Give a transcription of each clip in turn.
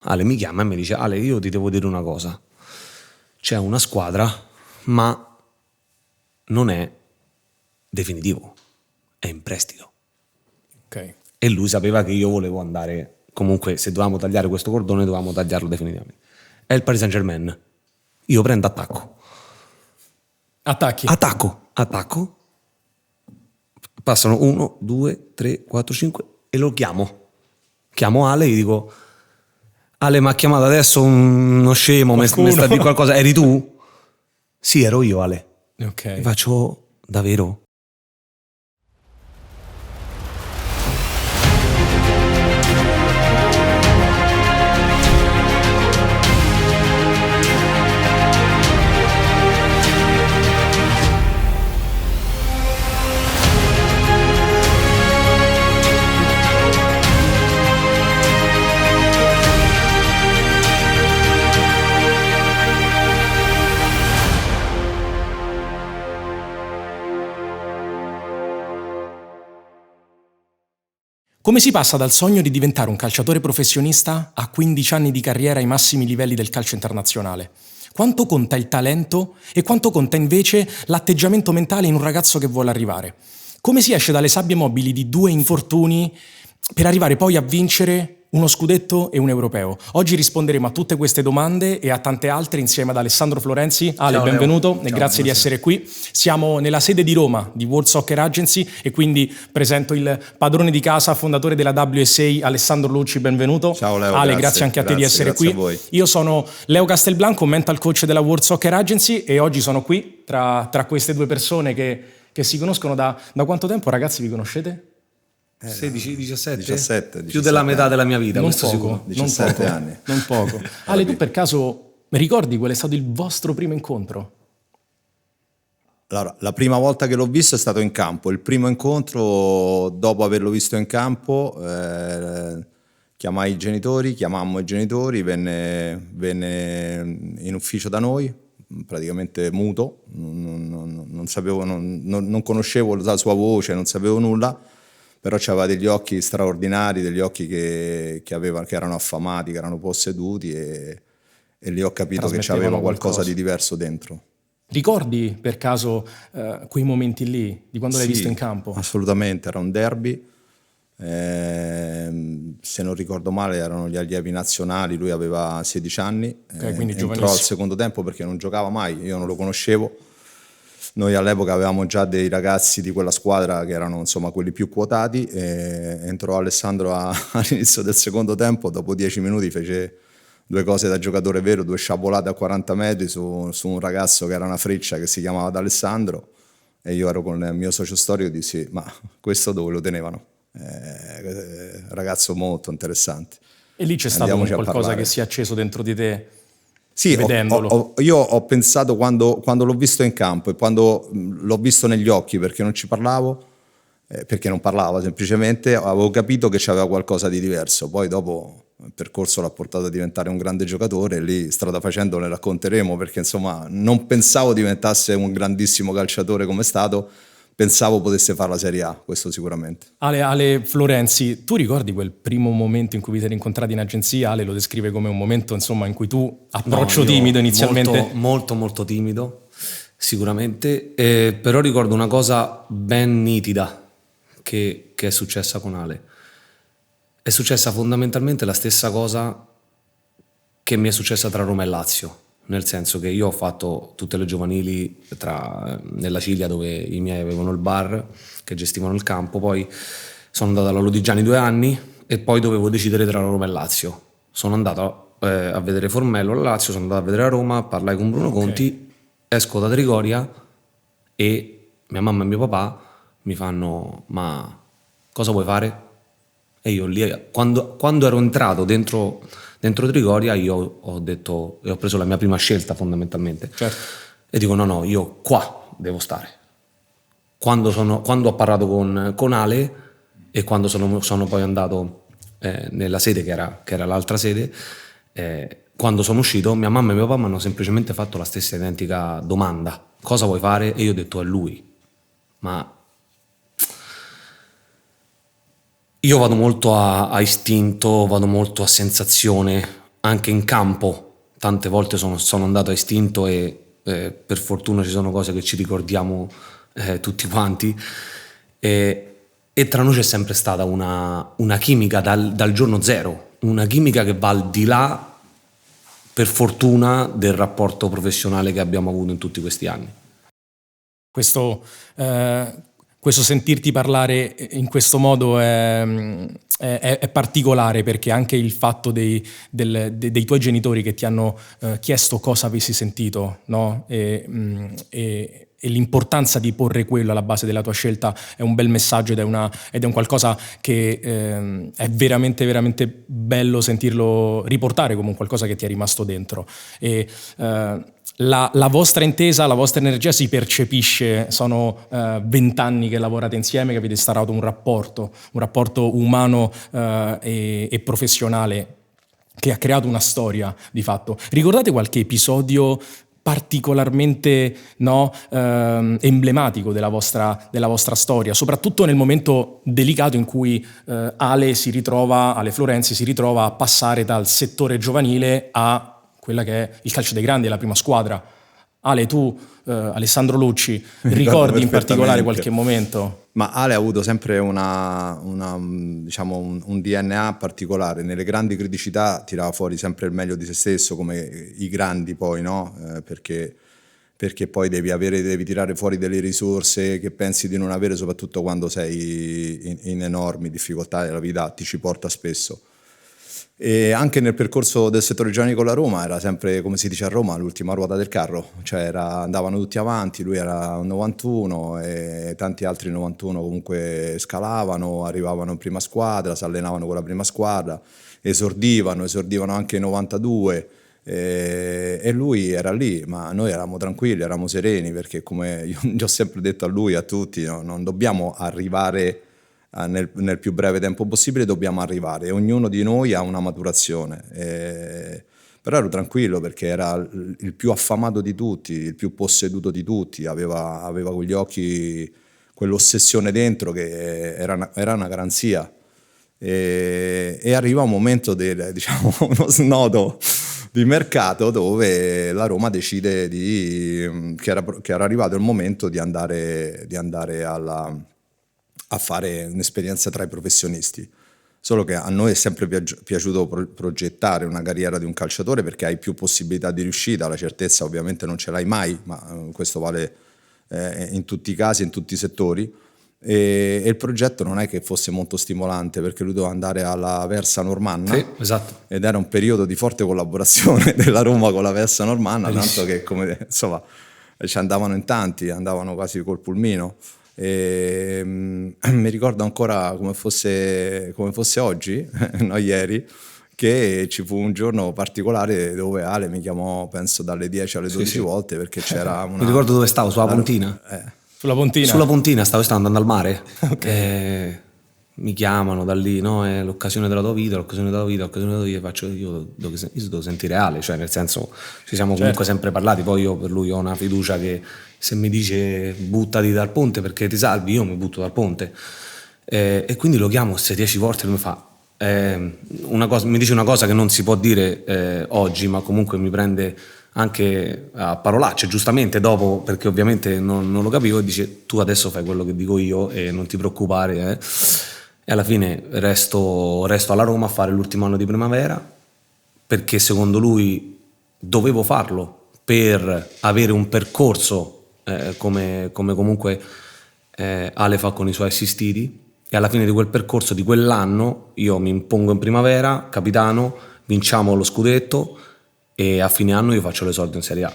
Ale mi chiama e mi dice: Ale, io ti devo dire una cosa, c'è una squadra ma non è definitivo, è in prestito. Ok. E lui sapeva che io volevo andare, comunque se dovevamo tagliare questo cordone dovevamo tagliarlo definitivamente. È il Paris Saint-Germain. Io prendo attacco, Attacchi. attacco, passano 1, 2, 3, 4, 5 e lo chiamo Ale e gli dico: Ale, mi ha chiamato adesso uno scemo, mi sta a dire qualcosa, eri tu? Sì, ero io, Ale. Ok. E faccio: davvero? Come si passa dal sogno di diventare un calciatore professionista a 15 anni di carriera ai massimi livelli del calcio internazionale? Quanto conta il talento e quanto conta invece l'atteggiamento mentale in un ragazzo che vuole arrivare? Come si esce dalle sabbie mobili di 2 infortuni per arrivare poi a vincere uno scudetto e un europeo? Oggi risponderemo a tutte queste domande e a tante altre insieme ad Alessandro Florenzi. Ale, Ciao, benvenuto Leo. e Ciao, grazie di essere qui. Siamo nella sede di Roma di World Soccer Agency e quindi presento il padrone di casa, fondatore della WSA, Alessandro Lucci, benvenuto. Ciao Leo, Ale, grazie anche a te di essere qui. A voi. Io sono Leo Castelblanco, mental coach della World Soccer Agency e oggi sono qui tra queste due persone che si conoscono da quanto tempo, ragazzi, vi conoscete? 16, 17? 17 Più della metà della mia vita, Non questo poco, sicuro. 17 anni. Non poco. Ale, tu per caso ricordi qual è stato il vostro primo incontro? Allora, la prima volta che l'ho visto è stato in campo. Il primo incontro, dopo averlo visto in campo, chiamammo i genitori, venne in ufficio da noi, praticamente muto, non sapevo, non conoscevo la sua voce, non sapevo nulla, però aveva degli occhi straordinari, degli occhi che erano affamati, che erano posseduti e lì ho capito che c'aveva qualcosa di diverso dentro. Ricordi per caso quei momenti lì, di quando l'hai visto in campo? Assolutamente, era un derby, se non ricordo male erano gli allievi nazionali, lui aveva 16 anni, quindi entrò al secondo tempo perché non giocava mai, io non lo conoscevo. Noi all'epoca avevamo già dei ragazzi di quella squadra che erano insomma quelli più quotati e entrò Alessandro all'inizio del secondo tempo, dopo 10 minuti fece 2 cose da giocatore vero, 2 sciabolate a 40 metri su un ragazzo che era una freccia che si chiamava D'Alessandro e io ero con il mio socio storico e dissi: ma questo dove lo tenevano? Ragazzo molto interessante. E lì c'è stato qualcosa che si è acceso dentro di te? Sì, vedendolo. io ho pensato quando l'ho visto in campo e quando l'ho visto negli occhi, perché non ci parlavo, perché non parlava semplicemente, avevo capito che c'aveva qualcosa di diverso. Poi dopo il percorso l'ha portato a diventare un grande giocatore e lì strada facendo ne racconteremo, perché insomma non pensavo diventasse un grandissimo calciatore come è stato, pensavo potesse fare la Serie A, questo sicuramente. Ale Florenzi, tu ricordi quel primo momento in cui vi siete incontrati in agenzia? Ale lo descrive come un momento insomma in cui tu, approccio timido inizialmente. Molto timido, sicuramente, però ricordo una cosa ben nitida che è successa con Ale. È successa fondamentalmente la stessa cosa che mi è successa tra Roma e Lazio. Nel senso che io ho fatto tutte le giovanili nella Ciglia dove i miei avevano il bar che gestivano il campo, poi sono andato alla Lodigiani 2 anni e poi dovevo decidere tra Roma e Lazio. Sono andato a vedere Formello alla Lazio, sono andato a vedere a Roma, parlai con Bruno Conti, esco da Trigoria e mia mamma e mio papà mi fanno: ma cosa vuoi fare? E io lì, quando ero entrato dentro Trigoria, io ho detto, e ho preso la mia prima scelta fondamentalmente. Certo. E dico: no, io qua devo stare. Quando ho parlato con Ale e quando sono poi andato nella sede che era l'altra sede, quando sono uscito, mia mamma e mio papà mi hanno semplicemente fatto la stessa identica domanda: cosa vuoi fare? E io ho detto: è lui. Ma io vado molto a istinto, vado molto a sensazione anche in campo tante volte sono andato a istinto e per fortuna ci sono cose che ci ricordiamo tutti quanti, e tra noi c'è sempre stata una chimica dal giorno zero, una chimica che va al di là, per fortuna, del rapporto professionale che abbiamo avuto in tutti questi anni. Questo sentirti parlare in questo modo è particolare, perché anche il fatto dei tuoi genitori che ti hanno chiesto cosa avessi sentito, no? E l'importanza di porre quello alla base della tua scelta è un bel messaggio ed è un qualcosa che è veramente, veramente bello sentirlo riportare come un qualcosa che ti è rimasto dentro. E la vostra intesa, la vostra energia si percepisce, sono 20 anni che lavorate insieme, che avete instaurato un rapporto umano e professionale che ha creato una storia di fatto. Ricordate qualche episodio particolarmente emblematico della vostra storia, soprattutto nel momento delicato in cui Ale Florenzi si ritrova a passare dal settore giovanile a quella che è il calcio dei grandi, la prima squadra. Ale, tu, Alessandro Lucci, ricordi in particolare qualche momento? Ma Ale ha avuto sempre un DNA particolare. Nelle grandi criticità tirava fuori sempre il meglio di se stesso, come i grandi poi, no? Perché poi devi tirare fuori delle risorse che pensi di non avere, soprattutto quando sei in enormi difficoltà e la vita ti ci porta spesso. E anche nel percorso del settore giovanile con la Roma era sempre, come si dice a Roma, l'ultima ruota del carro, cioè andavano tutti avanti, lui era un 91 e tanti altri 91 comunque scalavano, arrivavano in prima squadra, si allenavano con la prima squadra, esordivano anche in 92 e lui era lì, ma noi eravamo tranquilli, eravamo sereni, perché come io gli ho sempre detto a lui e a tutti, no, non dobbiamo arrivare nel più breve tempo possibile, dobbiamo arrivare, ognuno di noi ha una maturazione, però ero tranquillo perché era il più affamato di tutti, il più posseduto di tutti, aveva con gli occhi quell'ossessione dentro che era una garanzia, e arriva un momento uno snodo di mercato dove la Roma decide che era arrivato il momento di andare a fare un'esperienza tra i professionisti. Solo che a noi è sempre piaciuto progettare una carriera di un calciatore, perché hai più possibilità di riuscita, la certezza ovviamente non ce l'hai mai, ma questo vale in tutti i casi, in tutti i settori, e il progetto non è che fosse molto stimolante, perché lui doveva andare alla Versa Normanna, sì, esatto. Ed era un periodo di forte collaborazione della Roma con la Versa Normanna, tanto che ci andavano in tanti, andavano quasi col pulmino. E mi ricordo ancora come fosse oggi, no, ieri, che ci fu un giorno particolare dove Ale mi chiamò, penso, dalle 10 alle 12 volte, perché c'era una... Mi ricordo dove stavo, sulla Pontina. Sulla Pontina? Sulla Pontina, stavo andando al mare. Okay. Mi chiamano da lì, no? È l'occasione della tua vita, faccio io devo sentire Ale, cioè nel senso ci siamo comunque sempre parlati, poi io per lui ho una fiducia che se mi dice buttati dal ponte perché ti salvi, io mi butto dal ponte, e quindi lo chiamo 10 volte e lui mi fa mi dice una cosa che non si può dire oggi, ma comunque mi prende anche a parolacce, giustamente dopo, perché ovviamente non lo capivo, e dice tu adesso fai quello che dico io e non ti preoccupare, E alla fine resto alla Roma a fare l'ultimo anno di primavera, perché secondo lui dovevo farlo per avere un percorso come comunque Ale fa con i suoi assistiti, e alla fine di quel percorso, di quell'anno, io mi impongo in primavera, capitano, vinciamo lo scudetto e a fine anno io faccio l'esordio in Serie A.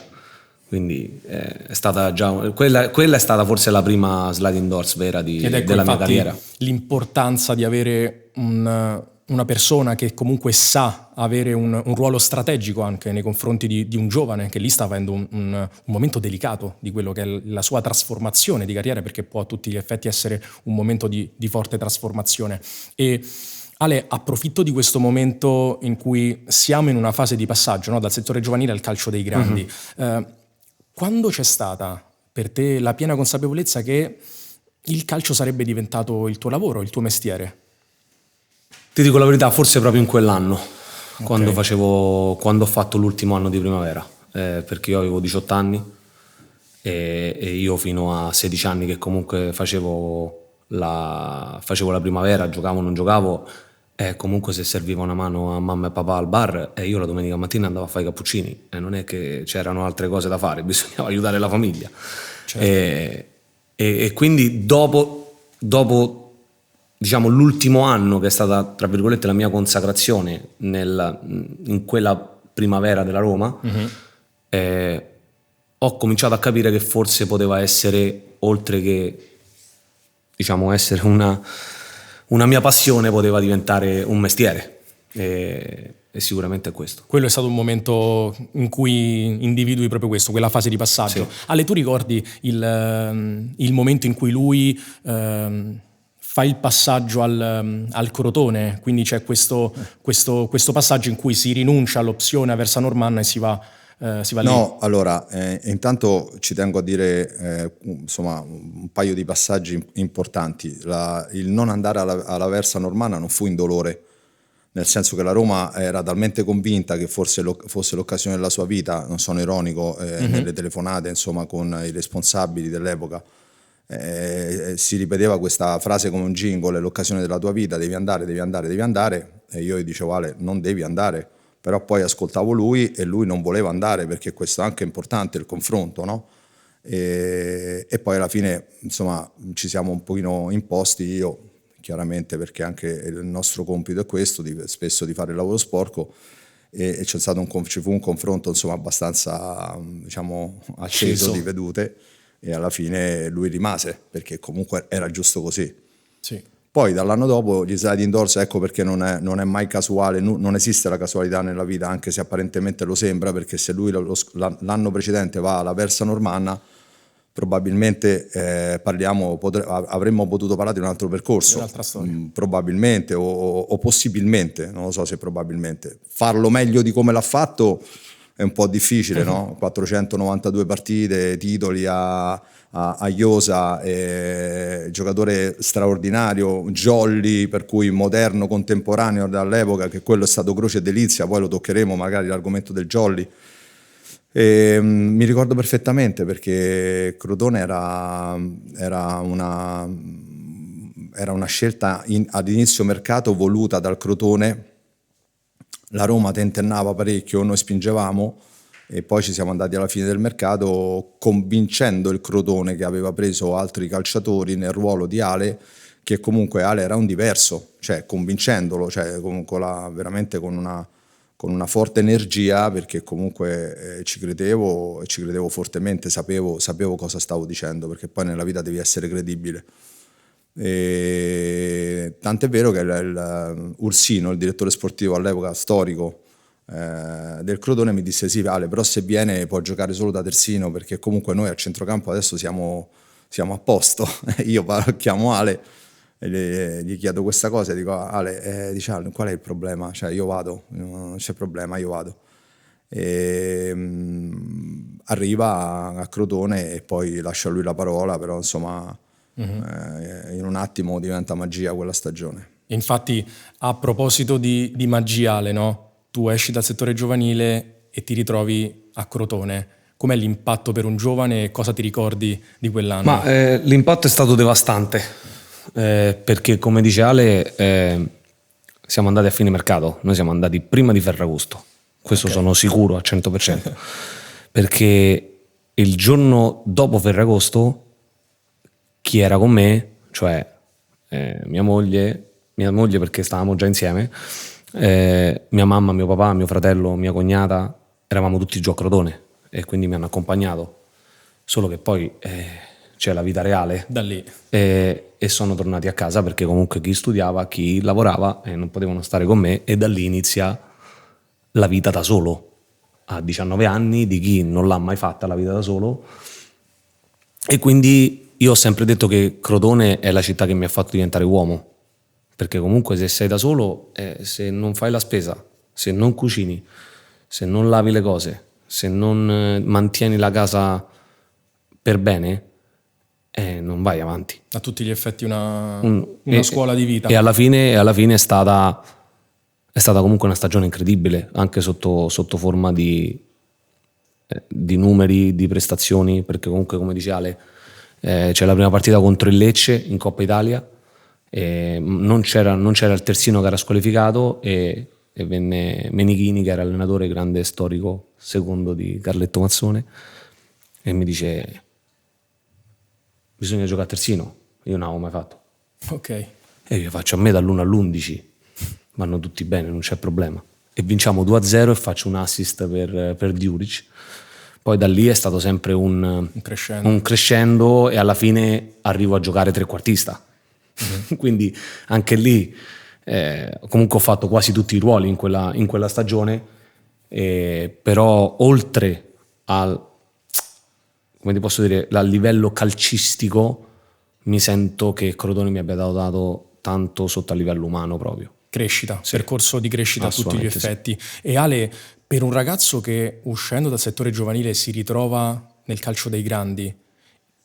Quindi è stata quella è stata forse la prima sliding doors vera della mia carriera. L'importanza di avere una persona che comunque sa avere un ruolo strategico anche nei confronti di un giovane che lì sta avendo un momento delicato di quello che è la sua trasformazione di carriera, perché può a tutti gli effetti essere un momento di forte trasformazione. E Ale, approfitto di questo momento in cui siamo in una fase di passaggio, no? Dal settore giovanile al calcio dei grandi. Quando c'è stata per te la piena consapevolezza che il calcio sarebbe diventato il tuo lavoro, il tuo mestiere? Ti dico la verità, forse proprio in quell'anno. quando ho fatto l'ultimo anno di primavera, perché io avevo 18 anni e io fino a 16 anni che comunque facevo la primavera, giocavo o non giocavo, comunque se serviva una mano a mamma e papà al bar, io la domenica mattina andavo a fare i cappuccini e non è che c'erano altre cose da fare, bisognava aiutare la famiglia. Certo. E quindi dopo diciamo l'ultimo anno, che è stata tra virgolette la mia consacrazione in quella primavera della Roma, ho cominciato a capire che forse poteva essere, oltre che diciamo essere una mia passione, poteva diventare un mestiere, e sicuramente è questo. Quello è stato un momento in cui individui proprio questo, quella fase di passaggio. Sì. Ale, tu ricordi il momento in cui lui fa il passaggio al Crotone, quindi c'è questo passaggio in cui si rinuncia all'opzione Aversa Normanna e si va lì? No, allora, intanto ci tengo a dire insomma un paio di passaggi importanti. Il non andare alla Aversa Normanna non fu indolore, nel senso che la Roma era talmente convinta che fosse l'occasione della sua vita, non sono ironico, nelle telefonate insomma con i responsabili dell'epoca, si ripeteva questa frase come un jingle: l'occasione della tua vita, devi andare, e io gli dicevo: Ale, non devi andare. Però poi ascoltavo lui e lui non voleva andare, perché questo è anche importante, il confronto, no? E poi alla fine insomma ci siamo un pochino imposti, io chiaramente, perché anche il nostro compito è questo, spesso di fare il lavoro sporco, e ci fu un confronto insomma abbastanza, diciamo, acceso di vedute, e alla fine lui rimase, perché comunque era giusto così. Sì. Poi dall'anno dopo gli sliding doors, ecco perché non è mai casuale, non esiste la casualità nella vita, anche se apparentemente lo sembra, perché se lui l'anno precedente va alla Aversa Normanna, probabilmente avremmo potuto parlare di un altro percorso, un'altra storia. Probabilmente o possibilmente, non lo so se probabilmente. Farlo meglio di come l'ha fatto è un po' difficile, no? 492 partite, titoli a Iosa, giocatore straordinario, jolly, per cui moderno, contemporaneo dall'epoca, che quello è stato croce e delizia, poi lo toccheremo magari l'argomento del jolly. Mi ricordo perfettamente, perché Crotone era una scelta ad inizio mercato voluta dal Crotone. La Roma tentennava parecchio, noi spingevamo, e poi ci siamo andati alla fine del mercato convincendo il Crotone, che aveva preso altri calciatori nel ruolo di Ale, che comunque Ale era un diverso, cioè convincendolo, cioè veramente con una forte energia, perché comunque ci credevo fortemente, sapevo cosa stavo dicendo, perché poi nella vita devi essere credibile. Tant'è vero che Ursino, il direttore sportivo all'epoca storico del Crotone, mi disse: sì, Ale, però se viene può giocare solo da terzino, perché comunque noi a centrocampo adesso siamo a posto. Io chiamo Ale e gli chiedo questa cosa e dico: Ale, dice: Ale, qual è il problema? Cioè, io vado, non c'è problema, io vado. Arriva a Crotone e poi lascia a lui la parola, però insomma in un attimo diventa magia quella stagione. Infatti, a proposito di magia, Ale, no? Tu esci dal settore giovanile e ti ritrovi a Crotone. Com'è l'impatto per un giovane e cosa ti ricordi di quell'anno? Ma l'impatto è stato devastante, perché come dice Ale, siamo andati a fine mercato, noi siamo andati prima di Ferragosto, questo sono sicuro al 100%, perché il giorno dopo Ferragosto chi era con me, cioè mia moglie, perché stavamo già insieme, mia mamma, mio papà, mio fratello, mia cognata, eravamo tutti giù a Crotone e quindi mi hanno accompagnato, solo che poi c'è la vita reale da lì, e sono tornati a casa, perché comunque chi studiava, chi lavorava non potevano stare con me, e da lì inizia la vita da solo a 19 anni di chi non l'ha mai fatta la vita da solo. E quindi io ho sempre detto che Crotone è la città che mi ha fatto diventare uomo, perché comunque se sei da solo, se non fai la spesa, se non cucini, se non lavi le cose, se non mantieni la casa per bene, non vai avanti. A tutti gli effetti una scuola di vita. E alla fine è stata è stata comunque una stagione incredibile, anche sotto forma di numeri, di prestazioni, perché comunque, come dice Ale, c'è la prima partita contro il Lecce in Coppa Italia, non c'era il terzino che era squalificato e venne Menichini, che era allenatore grande storico secondo di Carletto Mazzone, e mi dice: bisogna giocare a terzino. Io non l'avevo mai fatto. Ok. E io faccio: a me dall'1 all'11 vanno tutti bene, non c'è problema. E vinciamo 2-0 e faccio un assist per Djuric. Poi da lì è stato sempre un crescendo e alla fine arrivo a giocare trequartista. Quindi anche lì comunque ho fatto quasi tutti i ruoli in quella stagione, però oltre al, come ti posso dire, al livello calcistico, mi sento che Crotone mi abbia dato tanto sotto a livello umano proprio. Crescita, sì. Percorso di crescita a tutti gli effetti. Sì. E Ale, per un ragazzo che uscendo dal settore giovanile si ritrova nel calcio dei grandi,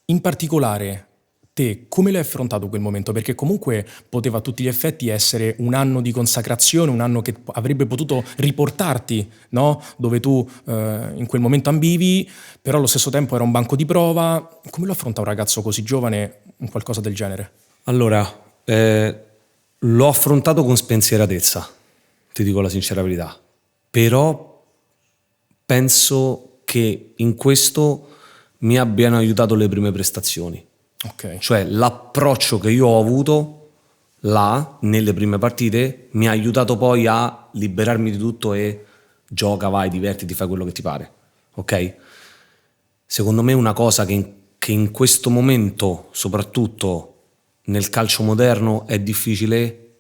in particolare te come l'hai affrontato quel momento? Perché comunque poteva a tutti gli effetti essere un anno di consacrazione, un anno che avrebbe potuto riportarti, no? Dove tu in quel momento ambivi, però allo stesso tempo era un banco di prova. Come lo affronta un ragazzo così giovane in qualcosa del genere? Allora, l'ho affrontato con spensieratezza, ti dico la sincera verità, però penso che in questo mi abbiano aiutato le prime prestazioni. Okay. Cioè l'approccio che io ho avuto là nelle prime partite mi ha aiutato poi a liberarmi di tutto e gioca, vai, divertiti, fai quello che ti pare, ok? Secondo me una cosa che in questo momento, soprattutto nel calcio moderno, è difficile,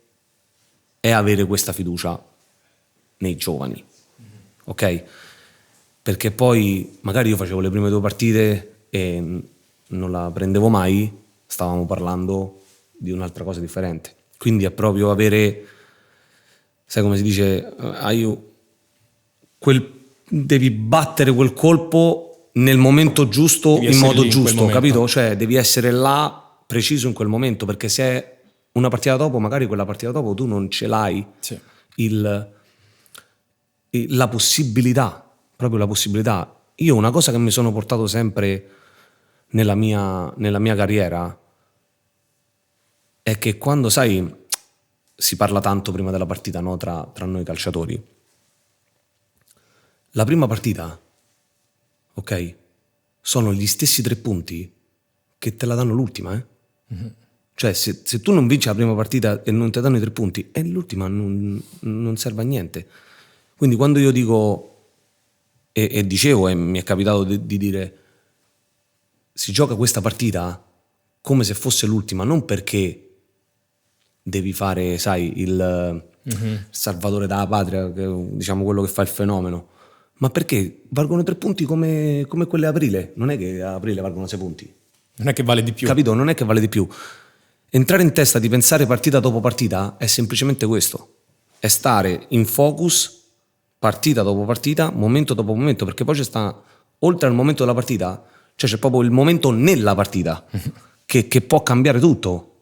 è avere questa fiducia nei giovani, ok? Perché poi magari io facevo le prime 2 partite e non la prendevo mai, stavamo parlando di un'altra cosa differente. Quindi è proprio avere, sai come si dice, devi battere quel colpo nel momento giusto, in modo giusto, capito? Cioè devi essere là preciso in quel momento, perché se una partita dopo, magari quella partita dopo tu non ce l'hai, sì, la possibilità, proprio la possibilità. Io una cosa che mi sono portato sempre nella mia carriera è che quando, sai, si parla tanto prima della partita, no, tra noi calciatori, la prima partita, ok, sono gli stessi 3 punti che te la danno l'ultima, Mm-hmm. Cioè se tu non vinci la prima partita e non ti danno i 3 punti, e l'ultima non serve a niente. Quindi quando io dico e dicevo, e mi è capitato di dire, si gioca questa partita come se fosse l'ultima, non perché devi fare, sai, il salvatore della patria, diciamo quello che fa il fenomeno, ma perché valgono 3 punti come quelle a aprile. Non è che a aprile valgono 6 punti. Non è che vale di più. Capito? Non è che vale di più. Entrare in testa di pensare partita dopo partita è semplicemente questo. È stare in focus partita dopo partita, momento dopo momento, perché poi oltre al momento della partita, c'è proprio il momento nella partita che può cambiare tutto.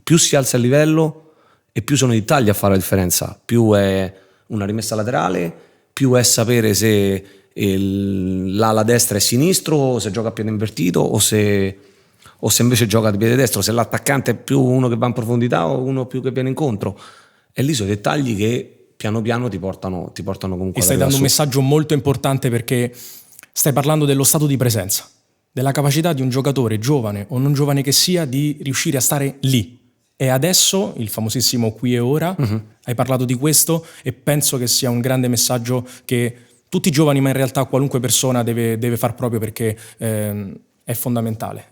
Più si alza il livello e più sono i dettagli a fare la differenza. Più è una rimessa laterale, più è sapere se l'ala destra è sinistro, o se gioca a piede invertito, o se invece gioca di piede destro, se l'attaccante è più uno che va in profondità o uno più che viene incontro. E lì sono i dettagli che piano piano ti portano comunque. E stai dando un messaggio molto importante, perché stai parlando dello stato di presenza, della capacità di un giocatore, giovane o non giovane che sia, di riuscire a stare lì. E adesso, il famosissimo qui e ora, hai parlato di questo, e penso che sia un grande messaggio che tutti i giovani, ma in realtà qualunque persona deve far proprio, perché è fondamentale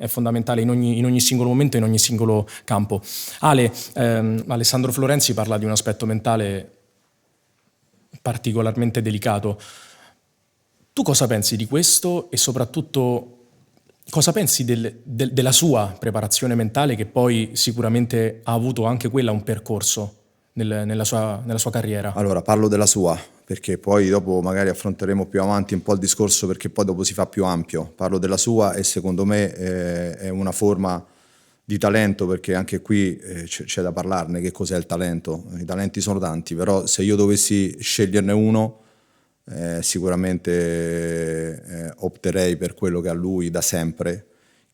in ogni singolo momento, in ogni singolo campo. Alessandro Florenzi parla di un aspetto mentale particolarmente delicato. Tu cosa pensi di questo, e soprattutto cosa pensi della sua preparazione mentale, che poi sicuramente ha avuto anche quella un percorso nella sua carriera? Allora, parlo della sua, perché poi dopo magari affronteremo più avanti un po' il discorso, perché poi dopo si fa più ampio. Parlo della sua, e secondo me è una forma di talento, perché anche qui c'è da parlarne, che cos'è il talento. I talenti sono tanti, però se io dovessi sceglierne uno, sicuramente opterei per quello che ha lui da sempre,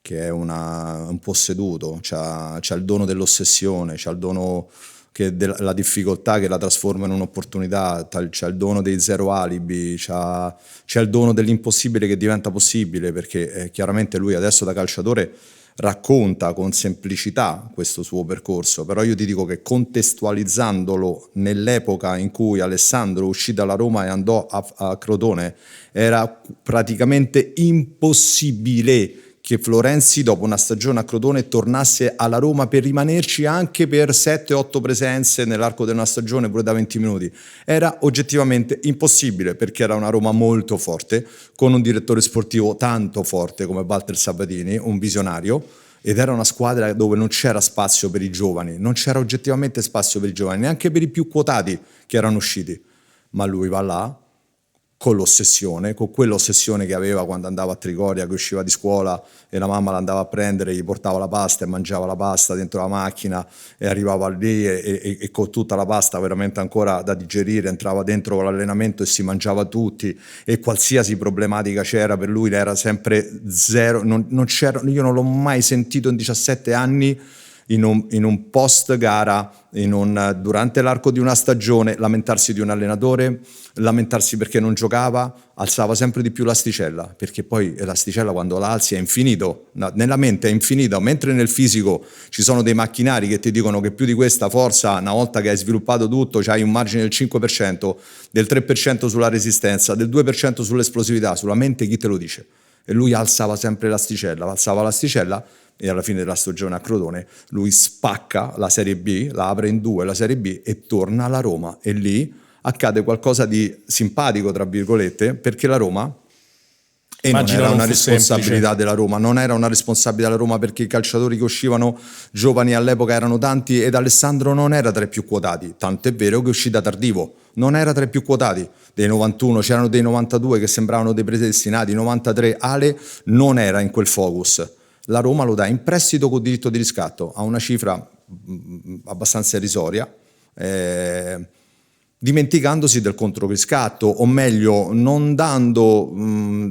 che è un posseduto, c'ha il dono dell'ossessione, c'ha il dono della difficoltà che la trasforma in un'opportunità, c'ha il dono dei zero alibi, c'ha il dono dell'impossibile che diventa possibile, perché chiaramente lui adesso da calciatore racconta con semplicità questo suo percorso, però io ti dico che contestualizzandolo nell'epoca in cui Alessandro uscì dalla Roma e andò a Crotone, era praticamente impossibile che Florenzi dopo una stagione a Crotone tornasse alla Roma per rimanerci anche per 7-8 presenze nell'arco di una stagione, pure da 20 minuti. Era oggettivamente impossibile, perché era una Roma molto forte, con un direttore sportivo tanto forte come Walter Sabatini, un visionario, ed era una squadra dove non c'era spazio per i giovani, non c'era oggettivamente spazio per i giovani, neanche per i più quotati che erano usciti. Ma lui va là, con l'ossessione, con quell'ossessione che aveva quando andava a Trigoria, che usciva di scuola e la mamma l'andava a prendere, gli portava la pasta e mangiava la pasta dentro la macchina e arrivava lì e con tutta la pasta veramente ancora da digerire entrava dentro l'allenamento e si mangiava tutti, e qualsiasi problematica c'era per lui era sempre zero, non c'era, io non l'ho mai sentito in 17 anni in un post gara, durante l'arco di una stagione, lamentarsi di un allenatore, lamentarsi perché non giocava, alzava sempre di più l'asticella, perché poi l'asticella quando la alzi è infinito, nella mente è infinito, mentre nel fisico ci sono dei macchinari che ti dicono che più di questa forza, una volta che hai sviluppato tutto, c'hai un margine del 5%, del 3% sulla resistenza, del 2% sull'esplosività. Sulla mente chi te lo dice? E lui alzava sempre l'asticella, e alla fine della stagione a Crotone lui spacca la Serie B, la apre in due la Serie B e torna alla Roma, e lì accade qualcosa di simpatico tra virgolette, perché la Roma, e Immagino non era non una fu responsabilità semplice. della Roma, non era una responsabilità della Roma, perché i calciatori che uscivano giovani all'epoca erano tanti ed Alessandro non era tra i più quotati, tanto è vero che uscì da tardivo, non era tra i più quotati. Dei 91 c'erano dei 92 che sembravano dei predestinati, 93 Ale non era in quel focus. La Roma lo dà in prestito con diritto di riscatto a una cifra abbastanza irrisoria, dimenticandosi del controriscatto, o meglio non dando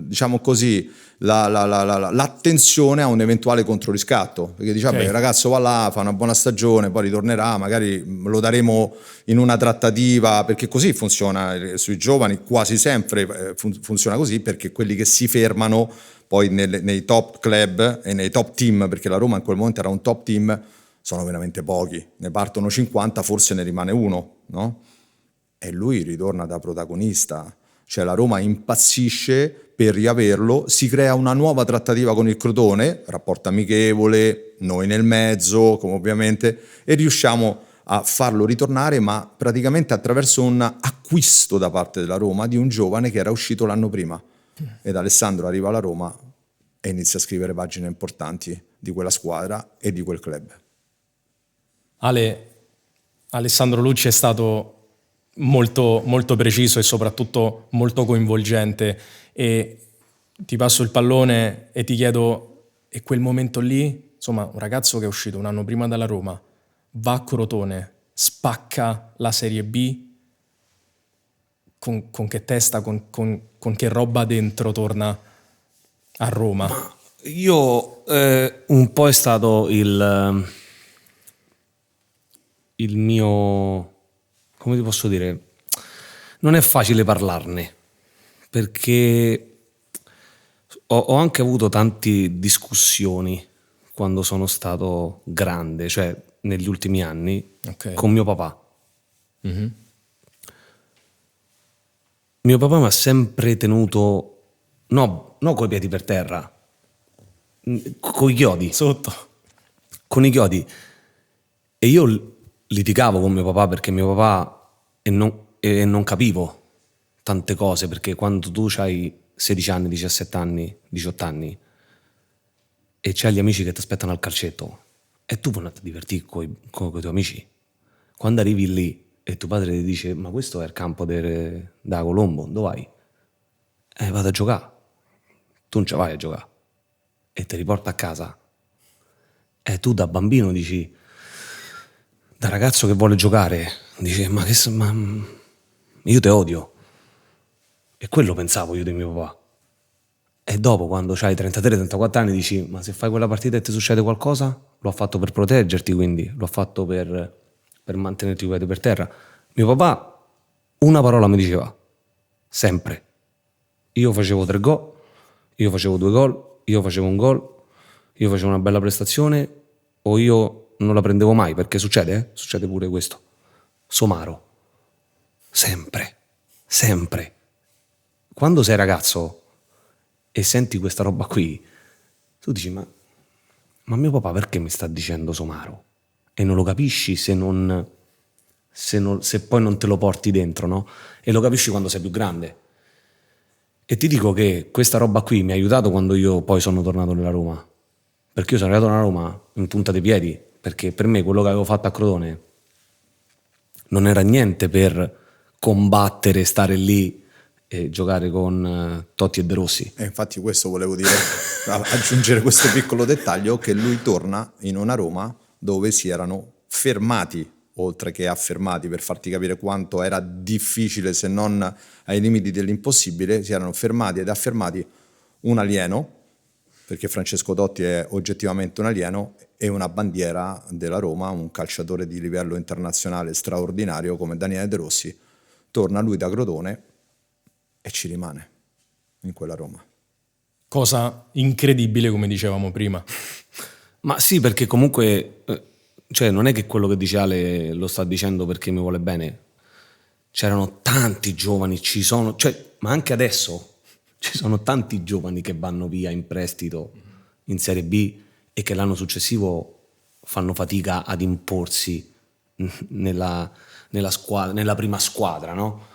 diciamo così l'attenzione a un eventuale controriscatto, perché dice vabbè, il ragazzo va là, fa una buona stagione, poi ritornerà, magari lo daremo in una trattativa, perché così funziona sui giovani, quasi sempre funziona così, perché quelli che si fermano poi nei top club e nei top team, perché la Roma in quel momento era un top team, sono veramente pochi, ne partono 50, forse ne rimane uno, no? E lui ritorna da protagonista, cioè la Roma impazzisce per riaverlo, si crea una nuova trattativa con il Crotone, rapporto amichevole, noi nel mezzo, come ovviamente, e riusciamo a farlo ritornare, ma praticamente attraverso un acquisto da parte della Roma di un giovane che era uscito l'anno prima. Ed Alessandro arriva alla Roma e inizia a scrivere pagine importanti di quella squadra e di quel club. Alessandro Lucci è stato molto, molto preciso e soprattutto molto coinvolgente, e ti passo il pallone e ti chiedo, e quel momento lì, insomma, un ragazzo che è uscito un anno prima dalla Roma, va a Crotone, spacca la Serie B, con che testa, con che roba dentro torna a Roma? Io un po' è stato il mio, come ti posso dire, non è facile parlarne, perché ho anche avuto tante discussioni quando sono stato grande, cioè negli ultimi anni, con mio papà. Mm-hmm. Mio papà mi ha sempre tenuto, no coi piedi per terra, con i chiodi. Sotto. Con i chiodi. E io litigavo con mio papà, perché mio papà e non capivo tante cose, perché quando tu hai 16 anni, 17 anni, 18 anni e c'hai gli amici che ti aspettano al calcetto e tu puoi andare a divertirti con i tuoi amici, quando arrivi lì e tuo padre ti dice ma questo è il campo da Colombo, dove vai? Vado a giocare. Tu non ci vai a giocare e ti riporta a casa Tu da bambino dici, da ragazzo che vuole giocare, dici, ma io te odio. E quello pensavo io di mio papà. E dopo, quando hai 33-34 anni, dici, ma se fai quella partita e ti succede qualcosa, lo ha fatto per proteggerti, quindi lo ha fatto per mantenerti i piedi per terra. Mio papà una parola mi diceva, sempre. Io facevo 3 gol, io facevo 2 gol, io facevo un gol, io facevo una bella prestazione, o io non la prendevo mai, perché succede, succede pure questo. Somaro. Sempre. Sempre. Quando sei ragazzo e senti questa roba qui, tu dici, ma mio papà perché mi sta dicendo somaro? E non lo capisci se poi non te lo porti dentro, no? E lo capisci quando sei più grande. E ti dico che questa roba qui mi ha aiutato quando io poi sono tornato nella Roma. Perché io sono arrivato nella Roma in punta dei piedi, perché per me quello che avevo fatto a Crotone non era niente per combattere, stare lì e giocare con Totti e De Rossi. E infatti questo volevo dire, aggiungere questo piccolo dettaglio, che lui torna in una Roma dove si erano fermati, oltre che affermati, per farti capire quanto era difficile, se non ai limiti dell'impossibile, si erano fermati ed affermati un alieno, perché Francesco Totti è oggettivamente un alieno, e una bandiera della Roma, un calciatore di livello internazionale straordinario come Daniele De Rossi. Torna lui da Crotone e ci rimane in quella Roma. Cosa incredibile, come dicevamo prima. Ma sì, perché comunque, cioè non è che quello che dice Ale lo sta dicendo perché mi vuole bene. C'erano tanti giovani, ma anche adesso ci sono tanti giovani che vanno via in prestito in Serie B e che l'anno successivo fanno fatica ad imporsi nella prima squadra, no?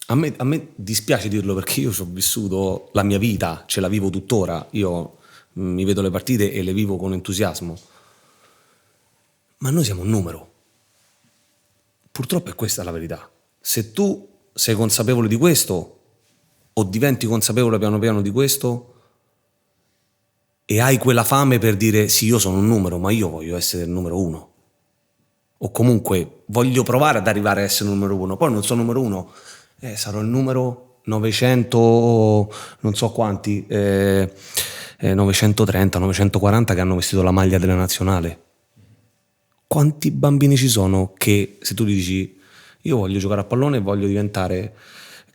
A me dispiace dirlo perché io ci ho vissuto la mia vita, ce la vivo tuttora, io mi vedo le partite e le vivo con entusiasmo, ma noi siamo un numero. Purtroppo è questa la verità. Se tu sei consapevole di questo o diventi consapevole piano piano di questo e hai quella fame per dire sì, io sono un numero, ma io voglio essere il numero 1, o comunque voglio provare ad arrivare a essere il numero 1, poi non sono numero 1, sarò il numero 900, non so quanti, 930, 940 che hanno vestito la maglia della nazionale. Quanti bambini ci sono che, se tu gli dici io voglio giocare a pallone e voglio diventare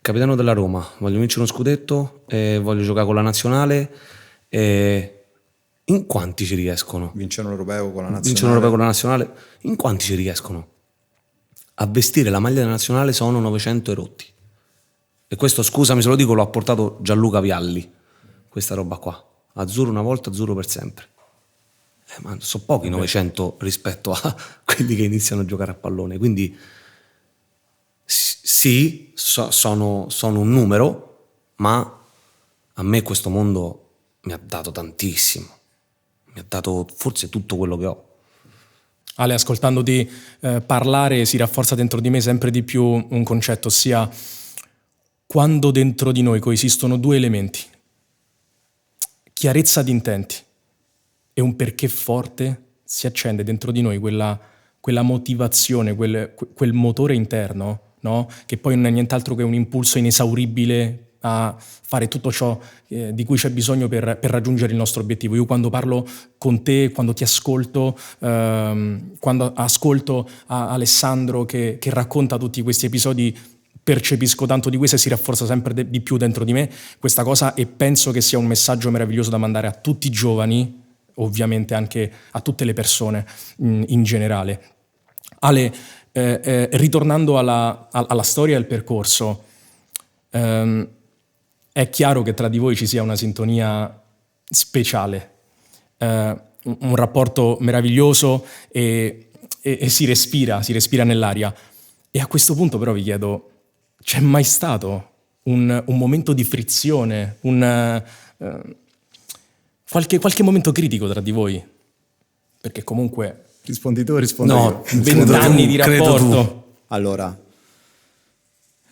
capitano della Roma, voglio vincere uno scudetto e voglio giocare con la nazionale, in quanti ci riescono? Vincere un europeo con la nazionale. Vincere un europeo con la nazionale, in quanti ci riescono? A vestire la maglia della nazionale sono 900 erotti. E questo, scusami se lo dico, lo ha portato Gianluca Vialli, questa roba qua. Azzurro una volta, azzurro per sempre. Ma sono pochi 900 rispetto a quelli che iniziano a giocare a pallone. Quindi sì, sono un numero, ma a me questo mondo mi ha dato tantissimo. Mi ha dato forse tutto quello che ho. Ale, ascoltandoti parlare si rafforza dentro di me sempre di più un concetto, ossia quando dentro di noi coesistono 2 elementi, chiarezza di intenti e un perché forte, si accende dentro di noi quella motivazione, quel motore interno, no? Che poi non è nient'altro che un impulso inesauribile a fare tutto ciò di cui c'è bisogno per raggiungere il nostro obiettivo. Io quando parlo con te, quando ti ascolto, quando ascolto Alessandro che racconta tutti questi episodi, percepisco tanto di questo e si rafforza sempre di più dentro di me questa cosa, e penso che sia un messaggio meraviglioso da mandare a tutti i giovani, ovviamente anche a tutte le persone in generale. Ale, ritornando alla storia e al percorso, è chiaro che tra di voi ci sia una sintonia speciale, un rapporto meraviglioso e si respira nell'aria. E a questo punto però vi chiedo, c'è mai stato un momento di frizione, qualche momento critico tra di voi? Perché comunque... Rispondi tu o rispondo io? 20 anni di rapporto. Allora,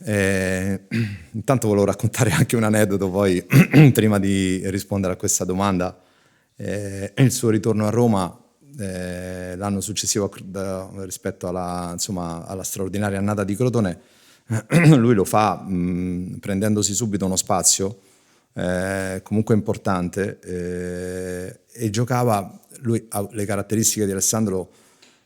intanto volevo raccontare anche un aneddoto poi prima di rispondere a questa domanda. il suo ritorno a Roma l'anno successivo rispetto alla straordinaria annata di Crotone, lui lo fa prendendosi subito uno spazio comunque importante, e giocava. Lui ha le caratteristiche di Alessandro,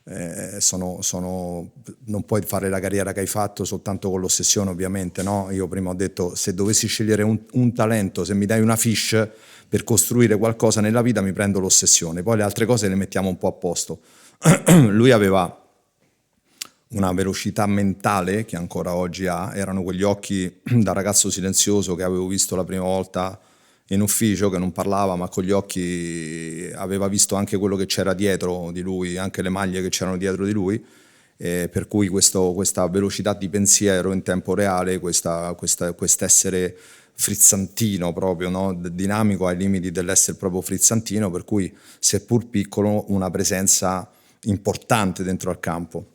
non puoi fare la carriera che hai fatto soltanto con l'ossessione, ovviamente, no? Io prima ho detto, se dovessi scegliere un talento, se mi dai una fiche per costruire qualcosa nella vita, mi prendo l'ossessione, poi le altre cose le mettiamo un po' a posto. Lui aveva una velocità mentale che ancora oggi ha, erano quegli occhi da ragazzo silenzioso che avevo visto la prima volta in ufficio, che non parlava, ma con gli occhi aveva visto anche quello che c'era dietro di lui, anche le maglie che c'erano dietro di lui, per cui questa velocità di pensiero in tempo reale, quest'essere frizzantino proprio, no? Dinamico ai limiti dell'essere proprio frizzantino, per cui seppur piccolo una presenza importante dentro al campo.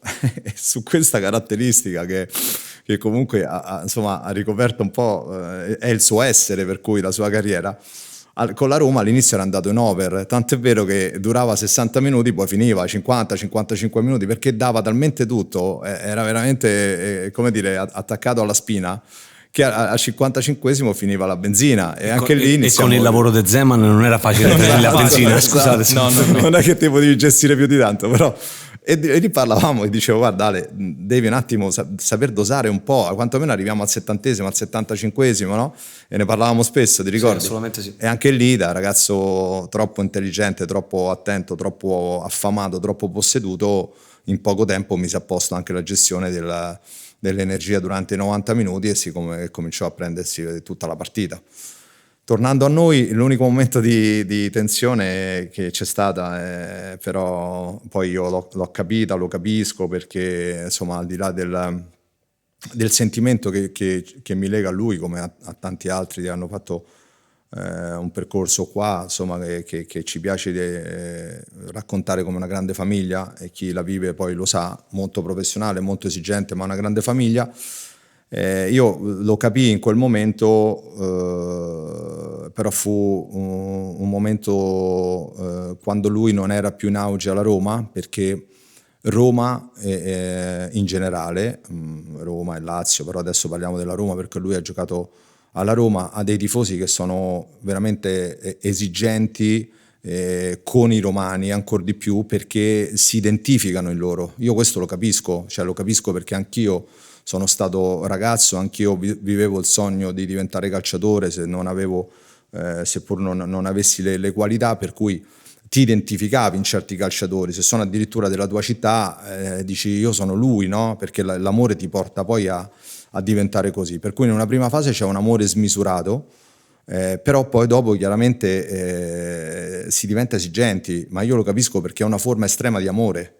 Su questa caratteristica che comunque ha ricoperto un po', è il suo essere, per cui la sua carriera con la Roma all'inizio era andato in over, tanto è vero che durava 60 minuti, poi finiva 50-55 minuti, perché dava talmente tutto, era veramente come dire attaccato alla spina, che al 55esimo finiva la benzina, e anche lì e con il lavoro di Zeman non era facile prendere la benzina, scusate. No. Non è che te potevi gestire più di tanto, però e lì parlavamo e dicevo, guarda Ale, devi un attimo saper dosare un po', quantomeno arriviamo al 70esimo, al 75esimo, no? E ne parlavamo spesso, ti ricordi? Sì, assolutamente sì. E anche lì, da ragazzo troppo intelligente, troppo attento, troppo affamato, troppo posseduto, in poco tempo mise a posto anche la gestione dell'energia durante i 90 minuti e cominciò a prendersi tutta la partita. Tornando a noi, l'unico momento di tensione che c'è stata, però poi io l'ho capita, lo capisco, perché insomma al di là del sentimento che mi lega a lui, come a tanti altri che hanno fatto un percorso qua, insomma, che ci piace raccontare come una grande famiglia, e chi la vive poi lo sa, molto professionale, molto esigente, ma una grande famiglia. Io lo capii in quel momento, però fu un momento quando lui non era più in auge alla Roma, perché Roma in generale, Roma e Lazio, però adesso parliamo della Roma perché lui ha giocato alla Roma, ha dei tifosi che sono veramente esigenti con i romani ancora di più, perché si identificano in loro. Io questo lo capisco perché anch'io sono stato ragazzo, anch'io vivevo il sogno di diventare calciatore, se non avevo, seppur non avessi le qualità, per cui ti identificavi in certi calciatori. Se sono addirittura della tua città, dici io sono lui, no? Perché l'amore ti porta poi a diventare così. Per cui in una prima fase c'è un amore smisurato, però poi dopo chiaramente si diventa esigenti, ma io lo capisco perché è una forma estrema di amore,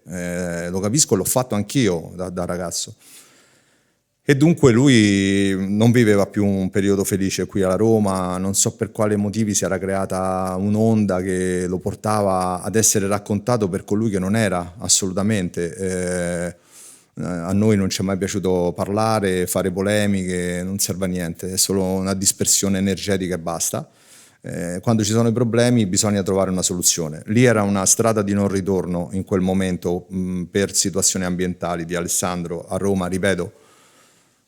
lo capisco, l'ho fatto anch'io da ragazzo. E dunque lui non viveva più un periodo felice qui alla Roma, non so per quali motivi si era creata un'onda che lo portava ad essere raccontato per colui che non era assolutamente. A noi non ci è mai piaciuto parlare, fare polemiche, non serve a niente, è solo una dispersione energetica e basta. Quando ci sono i problemi bisogna trovare una soluzione. Lì era una strada di non ritorno in quel momento per situazioni ambientali di Alessandro a Roma, ripeto.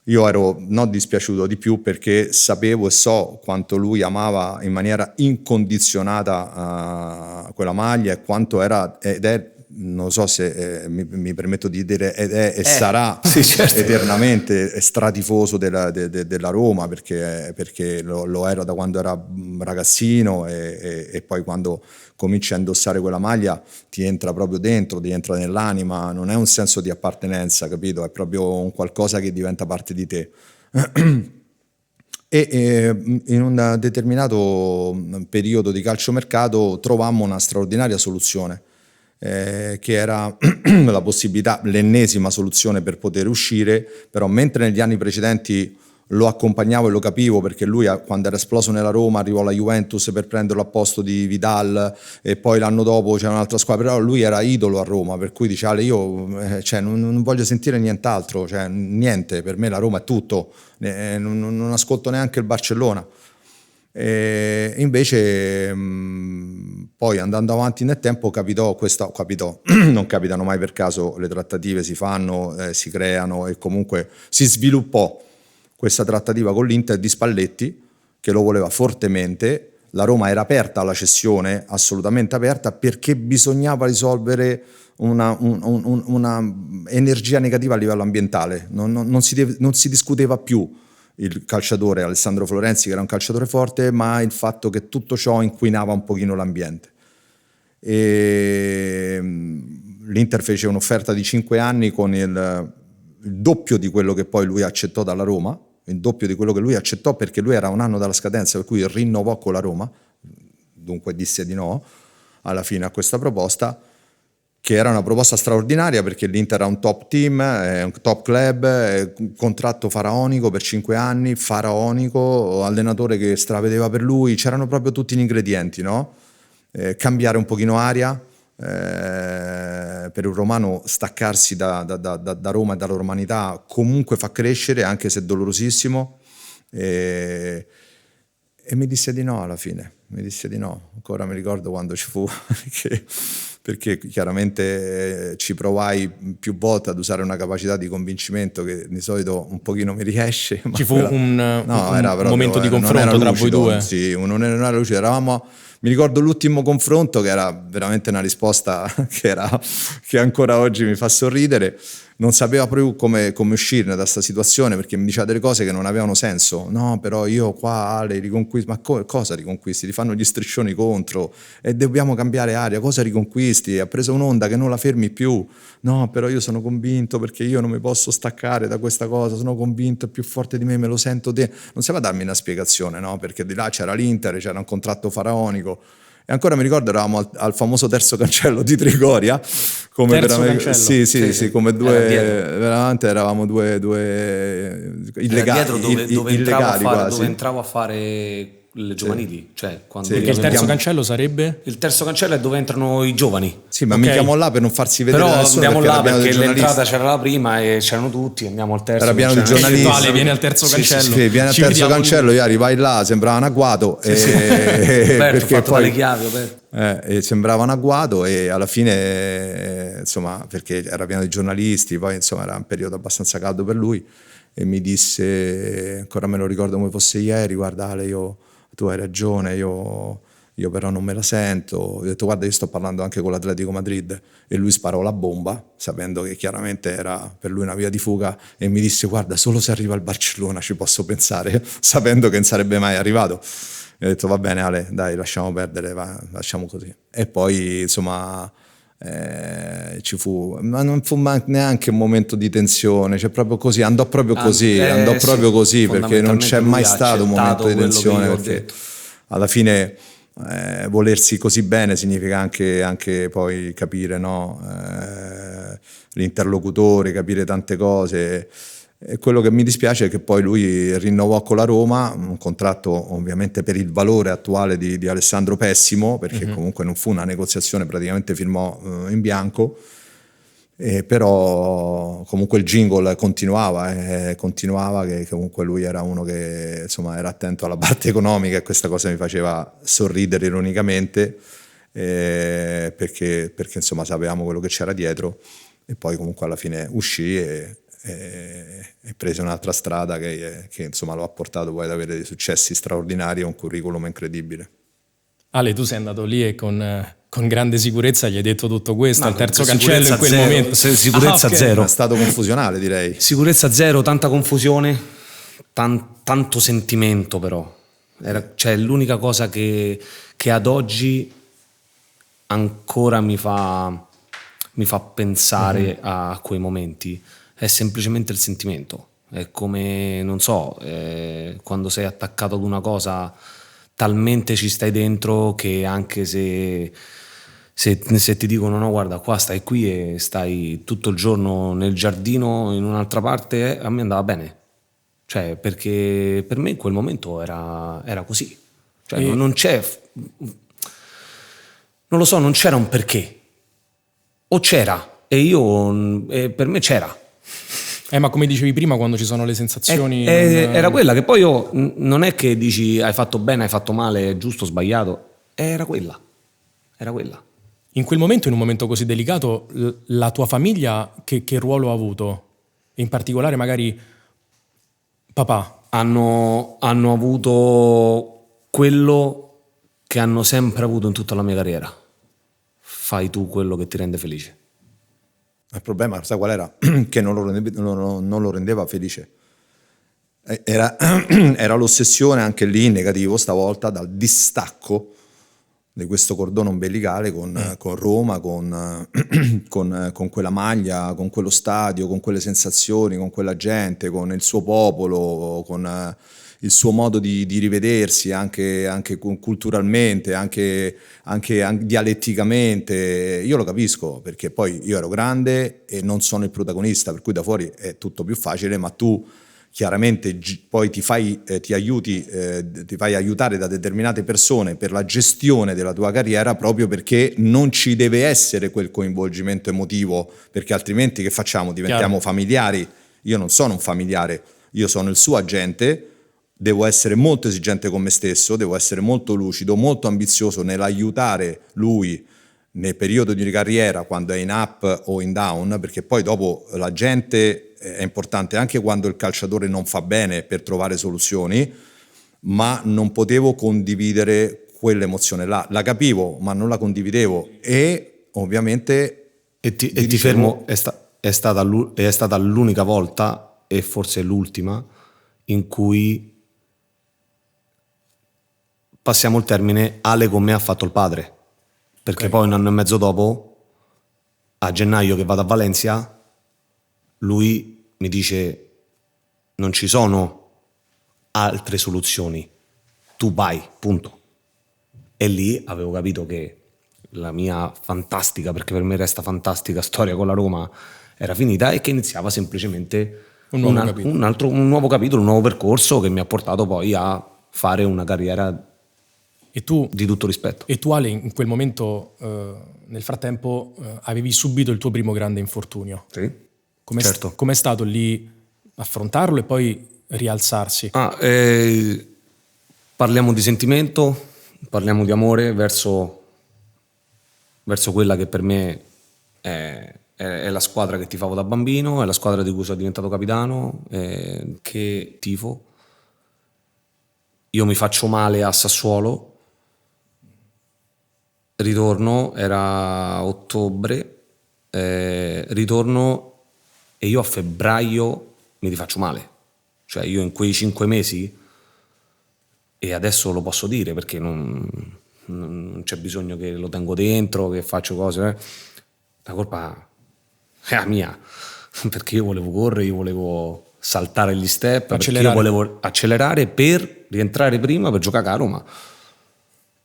Io ero non dispiaciuto di più perché sapevo e so quanto lui amava in maniera incondizionata quella maglia e quanto era ed è, non so se mi permetto di dire, ed è e sarà sì, certo, eternamente stratifoso della Roma, perché lo era da quando era ragazzino e poi quando cominci a indossare quella maglia ti entra proprio dentro, ti entra nell'anima, non è un senso di appartenenza, capito? È proprio un qualcosa che diventa parte di te. E in un determinato periodo di calciomercato trovammo una straordinaria soluzione, che era la possibilità, l'ennesima soluzione per poter uscire, però mentre negli anni precedenti lo accompagnavo e lo capivo, perché lui quando era esploso nella Roma arrivò alla Juventus per prenderlo a posto di Vidal e poi l'anno dopo c'era un'altra squadra, però lui era idolo a Roma, per cui diceva io non voglio sentire nient'altro, niente, per me la Roma è tutto, non ascolto neanche il Barcellona. E invece poi andando avanti nel tempo capitò, non capitano mai per caso, le trattative si fanno, si creano e comunque si sviluppò questa trattativa con l'Inter di Spalletti che lo voleva fortemente. La Roma era aperta alla cessione, assolutamente aperta, perché bisognava risolvere una energia negativa a livello ambientale. Non si discuteva più il calciatore Alessandro Florenzi, che era un calciatore forte, ma il fatto che tutto ciò inquinava un pochino l'ambiente. E l'Inter fece un'offerta di 5 anni con il doppio di quello che poi lui accettò dalla Roma, il doppio di quello che lui accettò, perché lui era un anno dalla scadenza, per cui rinnovò con la Roma, dunque disse di no alla fine a questa proposta, che era una proposta straordinaria perché l'Inter era un top team, un top club, un contratto faraonico per 5 anni, faraonico, allenatore che stravedeva per lui, c'erano proprio tutti gli ingredienti, no? Cambiare un pochino aria, per un romano staccarsi da Roma e dalla romanità comunque fa crescere, anche se dolorosissimo, e mi disse di no alla fine, mi disse di no. Ancora mi ricordo quando ci fu perché chiaramente ci provai più volte ad usare una capacità di convincimento che di solito un pochino mi riesce. Ci fu un momento di confronto tra voi due? Sì, non era lucido, mi ricordo l'ultimo confronto che era veramente una risposta che ancora oggi mi fa sorridere. Non sapeva proprio come uscirne da questa situazione, perché mi diceva delle cose che non avevano senso. No, però io qua Ale riconquisto. Ma cosa riconquisti? Ti fanno gli striscioni contro e dobbiamo cambiare aria. Cosa riconquisti? Ha preso un'onda che non la fermi più. No, però io sono convinto, perché io non mi posso staccare da questa cosa, sono convinto, è più forte di me, me lo sento te. Non sapeva darmi una spiegazione, no? Perché di là c'era l'Inter, c'era un contratto faraonico. E ancora mi ricordo eravamo al famoso terzo cancello di Trigoria, come terzo veramente cancello. sì, come due, veramente eravamo due illegali, dove entravo a fare le giovanili, cioè quando perché il terzo cancello sarebbe? Il terzo cancello è dove entrano i giovani. Sì, ma michiamo là per non farsi vedere da nessuno. Però andiamo là perché l'entrata c'era la prima e c'erano tutti, andiamo al terzo. Era pieno di giornalisti. Viene al terzo cancello. Sì, viene al terzo cancello, io arrivai là, sembrava un agguato. Perché poi le chiavi, e sembrava un agguato, e alla fine insomma, perché era pieno di giornalisti, poi insomma era un periodo abbastanza caldo per lui, e mi disse, ancora me lo ricordo come fosse ieri: guarda Ale, tu hai ragione, io però non me la sento. Ho detto: guarda, io sto parlando anche con l'Atletico Madrid. E lui sparò la bomba, sapendo che chiaramente era per lui una via di fuga, e mi disse: guarda, solo se arriva al Barcellona ci posso pensare, sapendo che non sarebbe mai arrivato. E ho detto: va bene Ale, dai, lasciamo perdere, lasciamo così. E poi insomma ci fu, ma non fu neanche un momento di tensione, cioè proprio così, andò proprio così, perché non c'è mai stato un momento di tensione, perché alla fine volersi così bene significa anche poi capire, no? L'interlocutore, capire tante cose. E quello che mi dispiace è che poi lui rinnovò con la Roma un contratto, ovviamente per il valore attuale di Alessandro pessimo, perché comunque non fu una negoziazione, praticamente firmò in bianco, però comunque il jingle continuava, che comunque lui era uno che insomma era attento alla parte economica, e questa cosa mi faceva sorridere ironicamente, perché insomma sapevamo quello che c'era dietro. E poi comunque alla fine uscì e prese un'altra strada che insomma lo ha portato poi ad avere dei successi straordinari e un curriculum incredibile. Ale, tu sei andato lì e con grande sicurezza gli hai detto tutto questo al terzo cancello in quel momento. Sicurezza zero. È stato confusionale, direi. Sicurezza zero, tanta confusione, tanto sentimento, però. Cioè, l'unica cosa che ad oggi ancora mi fa pensare a quei momenti è semplicemente il sentimento. È come, non so, quando sei attaccato ad una cosa, talmente ci stai dentro che anche se ti dicono no, guarda, qua stai qui e stai tutto il giorno nel giardino in un'altra parte, a me andava bene. Cioè, perché per me in quel momento era così. Cioè, non c'è, non lo so, non c'era un perché. O c'era, e per me c'era. Ma come dicevi prima, quando ci sono le sensazioni... Era quella che poi non è che dici hai fatto bene, hai fatto male, giusto o sbagliato, era quella. In quel momento, in un momento così delicato, la tua famiglia che ruolo ha avuto? In particolare magari papà? Hanno avuto quello che hanno sempre avuto in tutta la mia carriera. Fai tu quello che ti rende felice. Il problema, sai qual era? Che non lo rendeva felice. Era l'ossessione, anche lì negativo stavolta, dal distacco di questo cordone ombelicale con Roma, con quella maglia, con quello stadio, con quelle sensazioni, con quella gente, con il suo popolo, con il suo modo di rivedersi anche culturalmente, anche dialetticamente. Io lo capisco, perché poi io ero grande e non sono il protagonista, per cui da fuori è tutto più facile, ma tu chiaramente poi ti fai aiutare da determinate persone per la gestione della tua carriera, proprio perché non ci deve essere quel coinvolgimento emotivo, perché altrimenti che facciamo? Diventiamo familiari. Io non sono un familiare, io sono il suo agente, devo essere molto esigente con me stesso, devo essere molto lucido, molto ambizioso nell'aiutare lui nel periodo di carriera, quando è in up o in down, perché poi dopo la gente è importante anche quando il calciatore non fa bene, per trovare soluzioni, ma non potevo condividere quell'emozione là. La capivo, ma non la condividevo, e ovviamente... Ti fermo, è stata l'unica volta, e forse l'ultima, in cui passiamo il termine Ale con me ha fatto il padre, perché poi un anno e mezzo dopo, a gennaio che vado a Valencia, lui mi dice non ci sono altre soluzioni, tu vai, punto. E lì avevo capito che la mia fantastica, perché per me resta fantastica, storia con la Roma era finita, e che iniziava semplicemente un nuovo capitolo, un nuovo percorso che mi ha portato poi a fare una carriera di tutto rispetto. E tu, Ale, in quel momento, nel frattempo, avevi subito il tuo primo grande infortunio. Sì. Certo. Com'è stato lì affrontarlo e poi rialzarsi? Parliamo di sentimento, parliamo di amore verso quella che per me è la squadra che tifavo da bambino, è la squadra di cui sono diventato capitano, che tifo. Io mi faccio male a Sassuolo, ritorno, era ottobre, ritorno, e io a febbraio mi rifaccio male. Cioè io in quei 5 mesi, e adesso lo posso dire perché non c'è bisogno che lo tengo dentro, che faccio cose, la colpa è la mia, perché io volevo correre, io volevo saltare gli step, perché io volevo accelerare per rientrare prima, per giocare a Roma,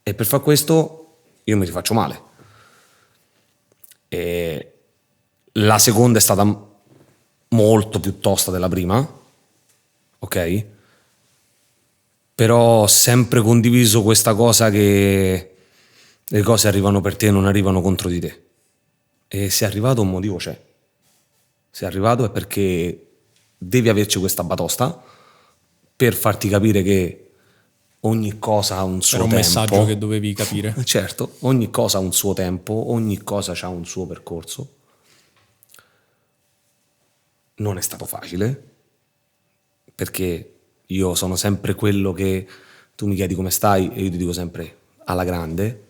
e per far questo io mi rifaccio male. E la seconda è stata molto più tosta della prima, ok? Però ho sempre condiviso questa cosa che le cose arrivano per te e non arrivano contro di te. E se è arrivato un motivo c'è. Se è arrivato è perché devi averci questa batosta per farti capire che ogni cosa ha un suo tempo. Era un messaggio che dovevi capire. Certo, ogni cosa ha un suo tempo, ogni cosa ha un suo percorso. Non è stato facile, perché io sono sempre quello che tu mi chiedi come stai e io ti dico sempre alla grande,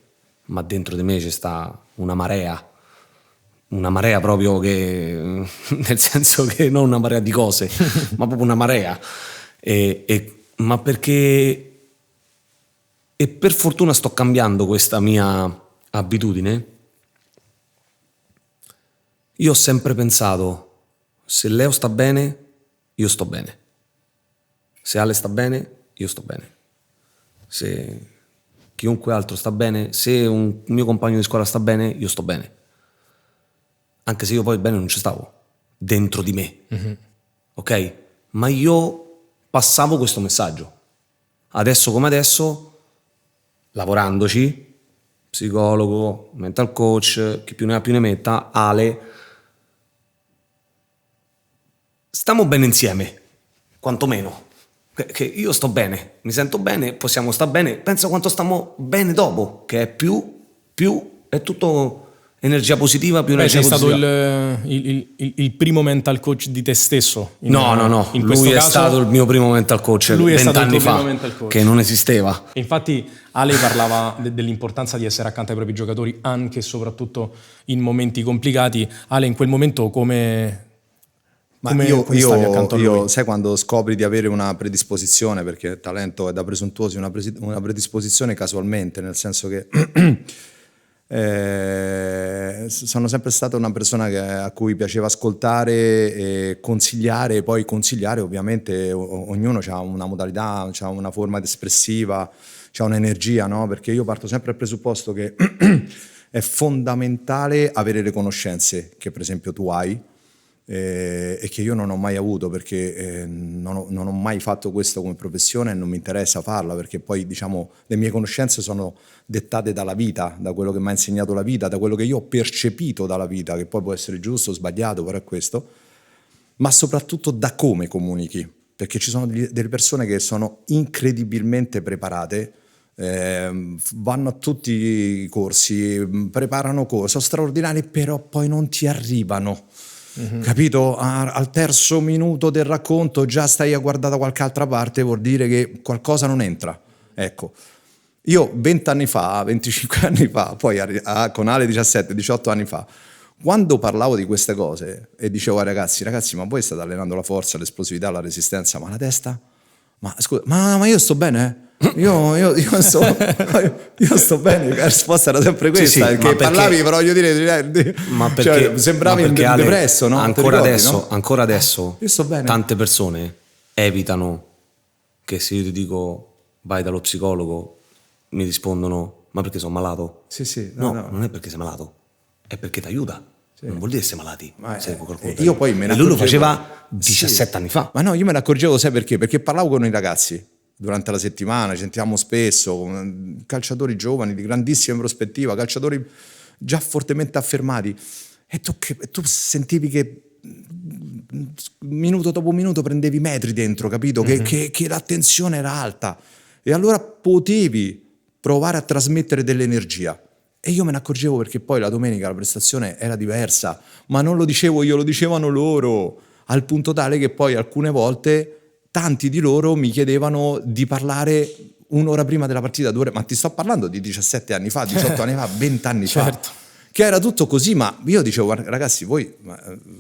ma dentro di me c'è sta una marea proprio, che nel senso che non una marea di cose, ma proprio una marea, ma perché, e per fortuna sto cambiando questa mia abitudine. Io ho sempre pensato: se Leo sta bene, io sto bene. Se Ale sta bene, io sto bene. Se chiunque altro sta bene, se un mio compagno di scuola sta bene, io sto bene. Anche se io poi bene non ci stavo, dentro di me. Mm-hmm. Ok? Ma io passavo questo messaggio. Adesso come adesso, lavorandoci, psicologo, mental coach, chi più ne ha più ne metta, Ale, stiamo bene insieme, quantomeno. Che io sto bene, mi sento bene, possiamo stare bene, penso quanto stiamo bene dopo, che è più, è tutto energia positiva, più energia sei positiva. stato il primo mental coach di te stesso? No, in lui è caso, stato il mio primo mental coach 20 anni fa, che non esisteva. Infatti Ale parlava dell'importanza di essere accanto ai propri giocatori anche e soprattutto in momenti complicati. Ale, in quel momento come stavi accanto a lui? Sai quando scopri di avere una predisposizione, perché talento è da presuntuosi, una predisposizione casualmente, nel senso che sono sempre stata una persona a cui piaceva ascoltare e consigliare, poi consigliare ovviamente ognuno ha una modalità, ha una forma espressiva, ha un'energia, no? Perché io parto sempre dal presupposto che è fondamentale avere le conoscenze che per esempio tu hai, e che io non ho mai avuto, perché non ho mai fatto questo come professione e non mi interessa farla, perché poi le mie conoscenze sono dettate dalla vita, da quello che mi ha insegnato la vita, da quello che io ho percepito dalla vita, che poi può essere giusto o sbagliato, però è questo, ma soprattutto da come comunichi, perché ci sono delle persone che sono incredibilmente preparate, vanno a tutti i corsi, preparano cose, sono straordinari, però poi non ti arrivano. Capito? Al terzo minuto del racconto già stai a guardare da qualche altra parte, vuol dire che qualcosa non entra. Ecco, io 20 anni fa, 25 anni fa, poi con Ale 17, 18 anni fa, quando parlavo di queste cose e dicevo ai ragazzi, ma voi state allenando la forza, l'esplosività, la resistenza, ma la testa? Ma scusa, ma io sto bene? Io sto bene, la risposta era sempre questa, Sì, perché parlavi, però voglio dire, ma perché, sembravi Ale, depresso, no? Ancora adesso io sto bene. Tante persone evitano che se io ti dico vai dallo psicologo mi rispondono ma perché sono malato? Sì, no, non è perché sei malato, è perché ti aiuta. Non vuol dire essere malati. Io poi me ne e lui lo faceva 17 anni fa. Ma no, io me ne accorgevo, sai perché? Perché parlavo con i ragazzi durante la settimana, ci sentivamo spesso, calciatori giovani di grandissima prospettiva, calciatori già fortemente affermati, e tu sentivi che minuto dopo minuto prendevi metri dentro, capito? Che l'attenzione era alta, e allora potevi provare a trasmettere dell'energia. E io me ne accorgevo, perché poi la domenica la prestazione era diversa, ma non lo dicevo io, lo dicevano loro, al punto tale che poi alcune volte tanti di loro mi chiedevano di parlare un'ora prima della partita, 2 ore, ma ti sto parlando di 17 anni fa, 18 anni fa, 20 anni certo. fa, che era tutto così. Ma io dicevo, ragazzi, voi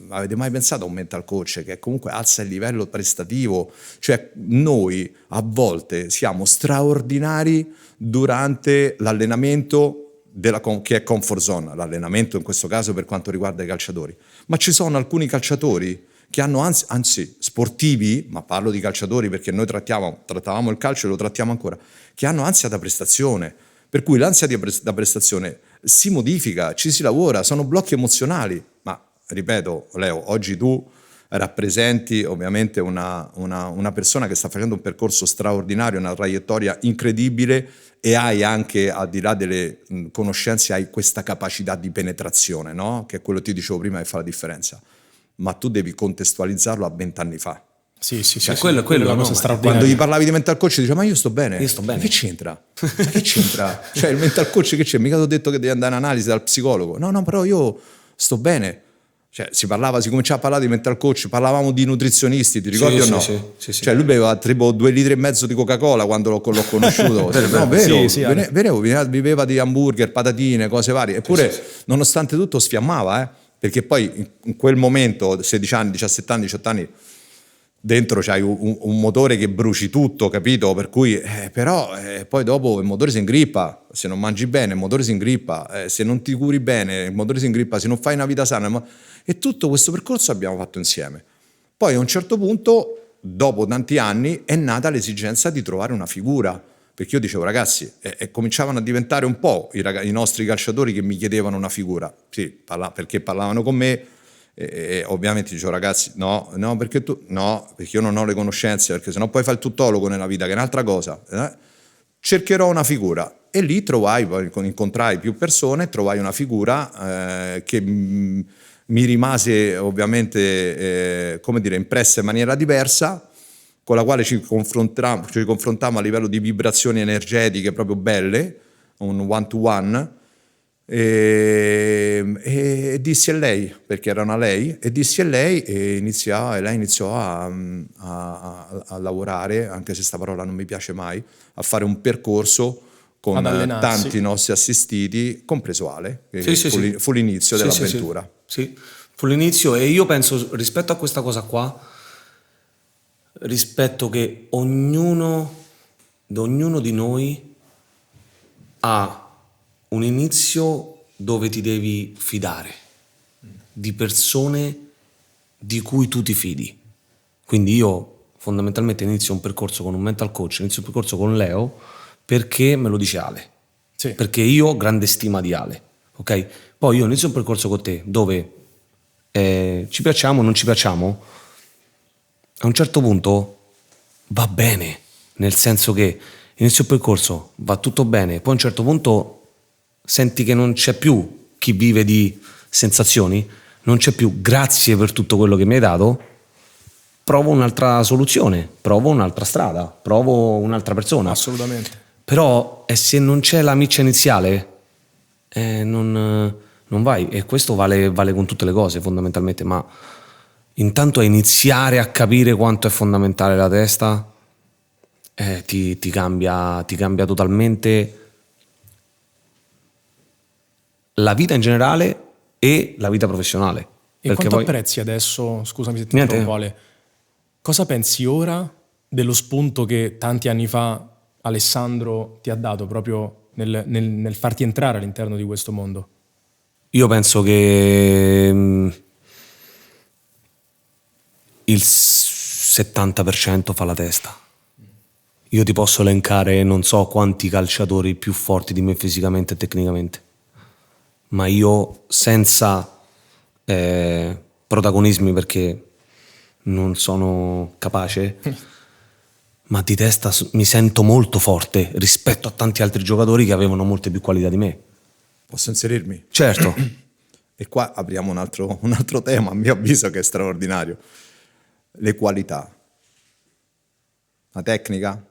avete mai pensato a un mental coach che comunque alza il livello prestativo? Cioè, noi a volte siamo straordinari durante l'allenamento che è comfort zone, l'allenamento in questo caso per quanto riguarda i calciatori, ma ci sono alcuni calciatori che hanno anzi sportivi, ma parlo di calciatori perché noi trattavamo il calcio e lo trattiamo ancora, che hanno ansia da prestazione, per cui l'ansia da prestazione si modifica, ci si lavora, sono blocchi emozionali. Ma ripeto, Leo, oggi tu rappresenti ovviamente una persona che sta facendo un percorso straordinario, una traiettoria incredibile, e hai anche, al di là delle conoscenze, hai questa capacità di penetrazione, no? Che è quello che ti dicevo prima che fa la differenza. Ma tu devi contestualizzarlo a 20 anni fa. Sì, quello è una cosa straordinaria. Quando gli parlavi di mental coach diceva ma io sto bene. Ma che c'entra? Cioè il mental coach che c'è? Mica ti ho detto che devi andare in analisi dal psicologo. No, però io sto bene. Cioè si cominciava a parlare di mental coach, parlavamo di nutrizionisti, ti ricordi o no? Sì. Cioè lui beveva tipo 2,5 litri di Coca-Cola quando l'ho conosciuto. No, vero, viveva di hamburger, patatine, cose varie. Eppure nonostante tutto sfiammava, perché poi in quel momento, 16 anni, 17 anni, 18 anni, dentro c'hai un motore che bruci tutto, capito? Per cui, però poi dopo il motore si ingrippa, se non mangi bene il motore si ingrippa, se non ti curi bene il motore si ingrippa, se non fai una vita sana, e tutto questo percorso abbiamo fatto insieme. Poi a un certo punto, dopo tanti anni, è nata l'esigenza di trovare una figura, perché io dicevo ragazzi, e cominciavano a diventare un po' i nostri calciatori che mi chiedevano una figura, sì, perché parlavano con me, e ovviamente dicevo ragazzi perché io non ho le conoscenze, perché sennò poi fai il tuttologo nella vita, che è un'altra cosa, cercherò una figura. E lì incontrai più persone, trovai una figura che mi rimase ovviamente come dire, impressa in maniera diversa, con la quale ci confrontammo a livello di vibrazioni energetiche proprio belle, un one to one, e dissi a lei, perché era una lei, e dissi a lei e lei iniziò a lavorare, anche se sta parola non mi piace mai, a fare un percorso con Ad allenarsi. tanti nostri assistiti, compreso Ale, che Sì, sì, fu l'inizio Sì, dell'avventura. Sì, fu l'inizio, e io penso, rispetto a questa cosa qua, rispetto che ognuno di noi ha un inizio dove ti devi fidare di persone di cui tu ti fidi. Quindi io fondamentalmente inizio un percorso con un mental coach, inizio un percorso con Leo perché me lo dice Ale. Sì. Perché io ho grande stima di Ale, ok? Poi io inizio un percorso con te dove ci piacciamo o non ci piacciamo, a un certo punto va bene, nel senso che inizio il percorso, va tutto bene, poi a un certo punto senti che non c'è più chi vive di sensazioni, non c'è più, grazie per tutto quello che mi hai dato, provo un'altra soluzione, provo un'altra strada, provo un'altra persona. Assolutamente. Però se non c'è la miccia iniziale, non vai. E questo vale con tutte le cose fondamentalmente, ma intanto a iniziare a capire quanto è fondamentale la testa, ti cambia totalmente la vita in generale e la vita professionale. E Perché quanto poi apprezzi adesso, scusami se ti Niente. interrompo Ale, cosa pensi ora dello spunto che tanti anni fa Alessandro ti ha dato proprio nel farti entrare all'interno di questo mondo? io penso che il 70% fa la testa. Io ti posso elencare non so quanti calciatori più forti di me fisicamente e tecnicamente, ma io senza protagonismi, perché non sono capace, ma di testa mi sento molto forte rispetto a tanti altri giocatori che avevano molte più qualità di me. Posso inserirmi? Certo. E qua apriamo un altro tema, a mio avviso, che è straordinario. Le qualità. La tecnica,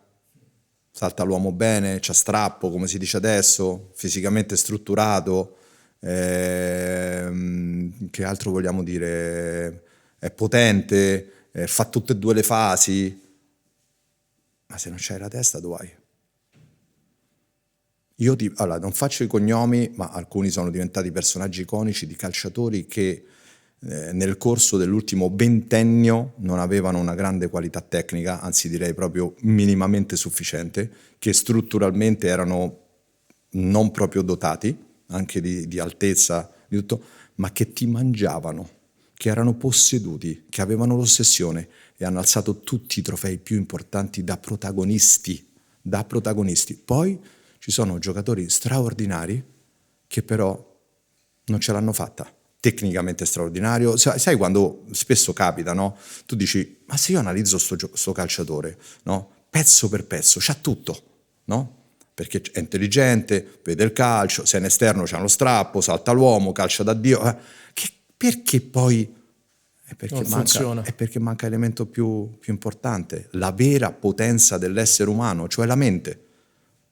salta l'uomo bene, c'ha strappo, come si dice adesso, fisicamente strutturato, che altro vogliamo dire? È potente, fa tutte e due le fasi, ma se non c'hai la testa dove vai? Allora, non faccio i cognomi, ma alcuni sono diventati personaggi iconici di calciatori che nel corso dell'ultimo ventennio non avevano una grande qualità tecnica, anzi direi proprio minimamente sufficiente, che strutturalmente erano non proprio dotati, anche di altezza, di tutto, ma che ti mangiavano, che erano posseduti, che avevano l'ossessione e hanno alzato tutti i trofei più importanti da protagonisti. Poi ci sono giocatori straordinari che però non ce l'hanno fatta. Tecnicamente straordinario. Sai quando spesso capita, no? Tu dici, ma se io analizzo sto calciatore, no? Pezzo per pezzo, c'ha tutto, no? Perché è intelligente, vede il calcio, se è in esterno c'ha lo strappo, salta l'uomo, calcia da Dio. Perché poi... È perché manca l'elemento più importante, la vera potenza dell'essere umano, cioè la mente.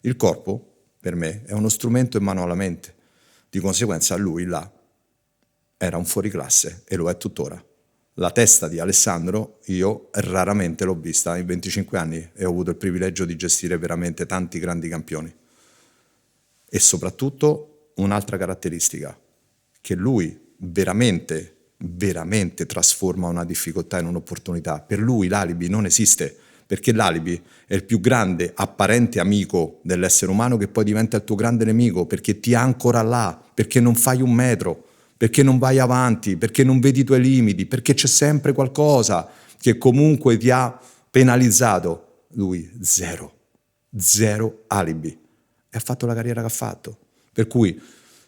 Il corpo, per me, è uno strumento in mano alla mente. Di conseguenza lui là era un fuoriclasse e lo è tuttora. La testa di Alessandro io raramente l'ho vista in 25 anni e ho avuto il privilegio di gestire veramente tanti grandi campioni. E soprattutto un'altra caratteristica, che lui veramente trasforma una difficoltà in un'opportunità. Per lui l'alibi non esiste, perché l'alibi è il più grande apparente amico dell'essere umano che poi diventa il tuo grande nemico, perché ti ancora là, perché non fai un metro, perché non vai avanti, perché non vedi i tuoi limiti, perché c'è sempre qualcosa che comunque ti ha penalizzato. Lui zero alibi, e ha fatto la carriera che ha fatto. Per cui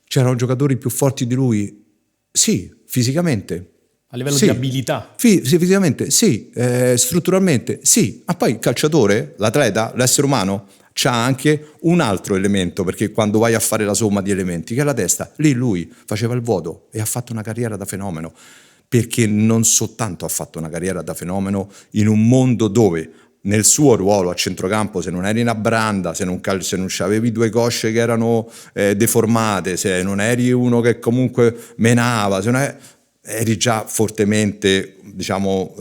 c'erano giocatori più forti di lui, sì, fisicamente. A livello di abilità? Sì, fisicamente, sì, strutturalmente, sì. Ma poi il calciatore, l'atleta, l'essere umano, c'ha anche un altro elemento, perché quando vai a fare la somma di elementi, che è la testa, lì lui faceva il vuoto e ha fatto una carriera da fenomeno, perché non soltanto ha fatto una carriera da fenomeno in un mondo dove nel suo ruolo a centrocampo, se non eri una branda, se non avevi due cosce che erano deformate, se non eri uno che comunque menava, eri già fortemente, diciamo,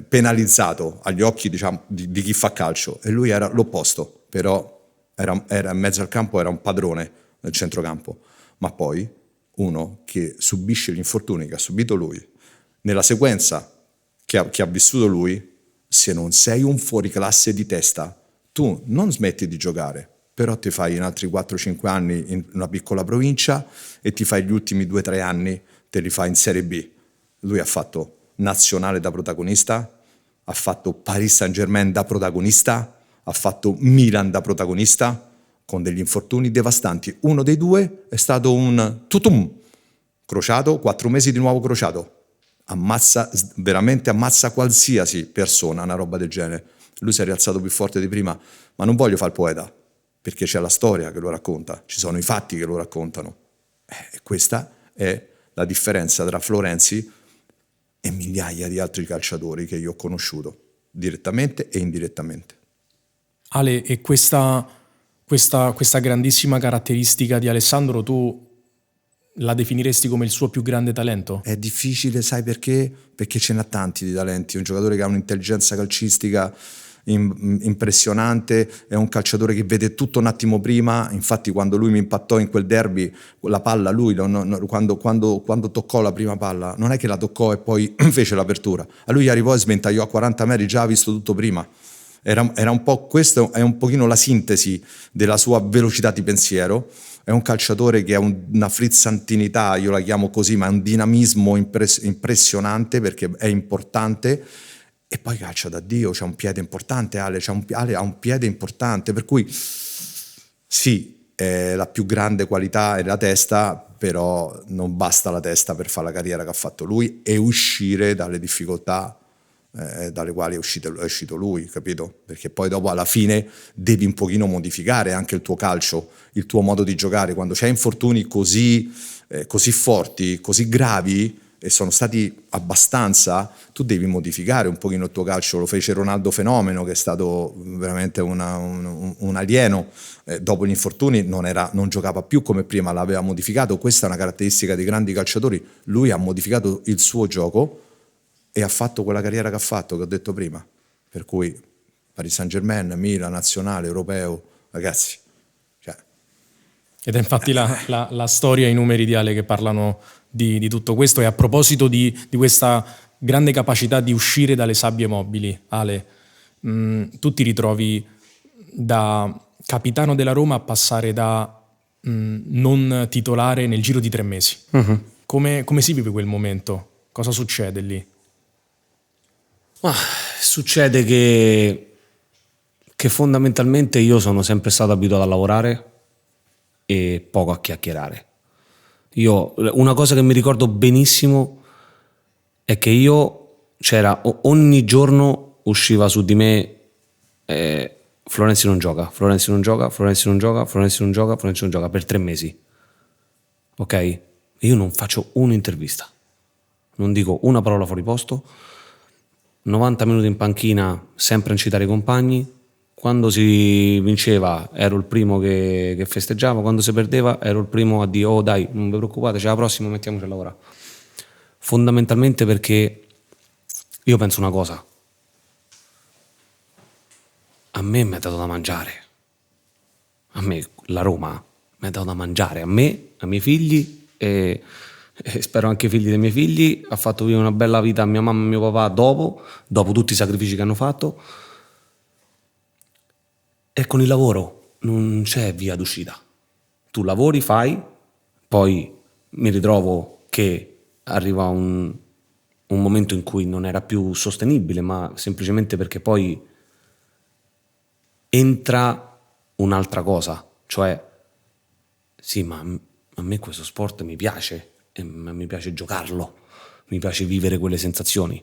penalizzato agli occhi, diciamo, di chi fa calcio, e lui era l'opposto, però era in mezzo al campo, era un padrone nel centrocampo, ma poi uno che subisce gli infortuni che ha subito lui, nella sequenza che ha vissuto lui, se non sei un fuoriclasse di testa, tu non smetti di giocare, però ti fai in altri 4-5 anni in una piccola provincia e ti fai gli ultimi 2-3 anni, te li fai in Serie B. Lui ha fatto nazionale da protagonista, ha fatto Paris Saint-Germain da protagonista, ha fatto Milan da protagonista, con degli infortuni devastanti. Uno dei due è stato un tutum, crociato, 4 mesi di nuovo crociato. Veramente ammazza qualsiasi persona una roba del genere. Lui si è rialzato più forte di prima, ma non voglio fare il poeta, perché c'è la storia che lo racconta, ci sono i fatti che lo raccontano. E questa è la differenza tra Florenzi e migliaia di altri calciatori che io ho conosciuto, direttamente e indirettamente. Ale, e questa grandissima caratteristica di Alessandro tu la definiresti come il suo più grande talento? È difficile, sai perché? Perché ce n'ha tanti di talenti. Un giocatore che ha un'intelligenza calcistica impressionante, è un calciatore che vede tutto un attimo prima. Infatti quando lui mi impattò in quel derby, la palla, lui quando toccò la prima palla, non è che la toccò e poi fece l'apertura. A lui arrivò e sventagliò a 40 metri, già ha visto tutto prima. Era un po', questo è un pochino la sintesi della sua velocità di pensiero. È un calciatore che ha una frizzantinità, io la chiamo così, ma è un dinamismo impressionante, perché è importante, e poi calcia da Dio, c'ha un piede importante, Ale ha un piede importante, per cui sì, la più grande qualità è la testa, però non basta la testa per fare la carriera che ha fatto lui e uscire dalle difficoltà dalle quali è uscito lui, capito? Perché poi dopo alla fine devi un pochino modificare anche il tuo calcio, il tuo modo di giocare. Quando c'hai infortuni così forti, così gravi, e sono stati abbastanza, tu devi modificare un pochino il tuo calcio. Lo fece Ronaldo Fenomeno, che è stato veramente un alieno. Dopo gli infortuni non giocava più come prima, l'aveva modificato. Questa è una caratteristica dei grandi calciatori. Lui ha modificato il suo gioco e ha fatto quella carriera che ha fatto, che ho detto prima. Per cui Paris Saint-Germain, Milan, nazionale, europeo, ragazzi. Ed è infatti la storia e i numeri di Ale che parlano di tutto questo. E a proposito di questa grande capacità di uscire dalle sabbie mobili, Ale, tu ti ritrovi da capitano della Roma a passare da non titolare nel giro di 3 mesi. Uh-huh. Come si vive quel momento? Cosa succede lì? Succede che fondamentalmente io sono sempre stato abituato a lavorare e poco a chiacchierare. Una cosa che mi ricordo benissimo è che ogni giorno usciva su di me Florenzi non gioca per 3 mesi, ok? Io non faccio un'intervista, non dico una parola fuori posto, 90 minuti in panchina sempre a incitare i compagni. Quando si vinceva ero il primo che festeggiava, quando si perdeva ero il primo a dire: oh dai, non vi preoccupate, c'è la prossima, mettiamoci a lavorare. Fondamentalmente perché io penso una cosa: a me mi ha dato da mangiare, a me la Roma mi ha dato da mangiare, a me, ai miei figli e spero anche i figli dei miei figli, ha fatto vivere una bella vita a mia mamma e mio papà dopo tutti i sacrifici che hanno fatto. E con il lavoro non c'è via d'uscita. Tu lavori, fai, poi mi ritrovo che arriva un momento in cui non era più sostenibile, ma semplicemente perché poi entra un'altra cosa, cioè sì, ma a me questo sport mi piace, e mi piace giocarlo, mi piace vivere quelle sensazioni.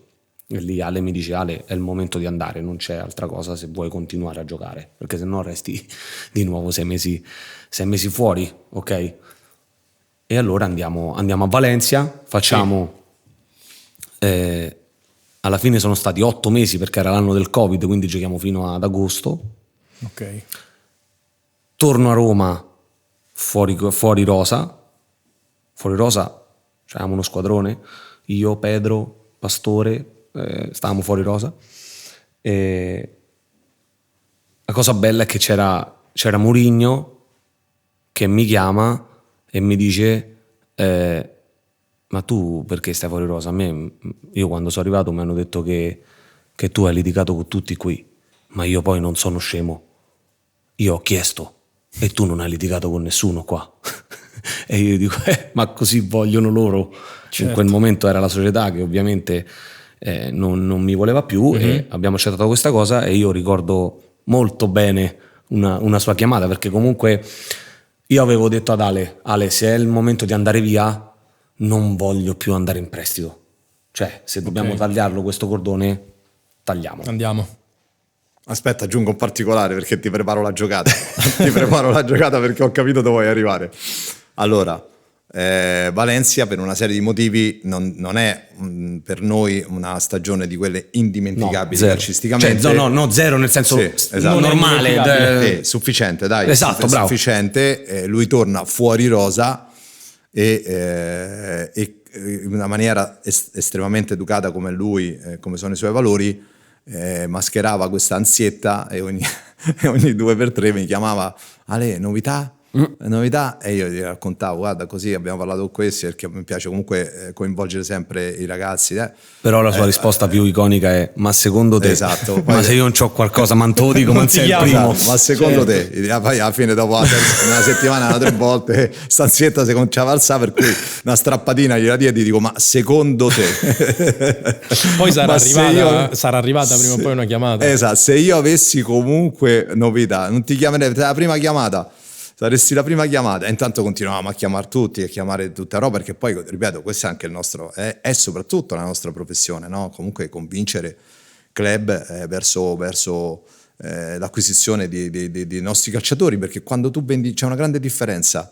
E lì Ale mi dice: Ale, è il momento di andare, non c'è altra cosa se vuoi continuare a giocare, perché se no resti di nuovo 6 mesi fuori, ok? E allora andiamo a Valencia, facciamo... alla fine sono stati 8 mesi perché era l'anno del Covid, quindi giochiamo fino ad agosto. Ok. Torno a Roma fuori rosa. Fuori rosa c'avevamo uno squadrone, io, Pedro, Pastore, stavamo fuori rosa. E la cosa bella è che c'era Mourinho che mi chiama e mi dice: ma tu perché stai fuori rosa? Io quando sono arrivato mi hanno detto che tu hai litigato con tutti qui, ma io poi non sono scemo, io ho chiesto e tu non hai litigato con nessuno qua. E io dico: ma così vogliono loro. Certo. In quel momento era la società che ovviamente non mi voleva più, e abbiamo accettato questa cosa. E io ricordo molto bene una sua chiamata, perché comunque io avevo detto ad Ale, se è il momento di andare via non voglio più andare in prestito, cioè se dobbiamo tagliarlo questo cordone, tagliamo. Andiamo. Aspetta, aggiungo un particolare perché ti preparo la giocata. Ti preparo la giocata perché ho capito dove vuoi arrivare. Allora, Valencia per una serie di motivi non è per noi una stagione di quelle indimenticabili calcisticamente. Cioè, no, zero nel senso esatto. normale, sufficiente, dai. Esatto, bravo. Sufficiente. Lui torna fuori rosa e in una maniera estremamente educata come lui, come sono i suoi valori, mascherava questa ansietta e ogni 2x3 mi chiamava: Ale, novità? E io gli raccontavo: guarda, così abbiamo parlato con questi, perché mi piace comunque coinvolgere sempre i ragazzi. Però la sua risposta più iconica è: ma secondo te? Esatto. Ma se io non c'ho qualcosa, ma te lo dico, ma sei il primo. Ma secondo te? Poi alla fine, dopo una settimana, 3 volte, stanzietta si cominciava a alzare, per cui una strappatina gliela dia e ti dico: ma secondo te? Poi sarà arrivata prima o poi una chiamata. Esatto, se io avessi comunque novità, non ti chiamerei la prima chiamata. Saresti la prima chiamata. E intanto continuavamo a chiamare tutti e chiamare tutta roba, perché poi, ripeto, questo è anche il nostro, è soprattutto la nostra professione, no? Comunque convincere club verso l'acquisizione di nostri calciatori, perché quando tu vendi c'è una grande differenza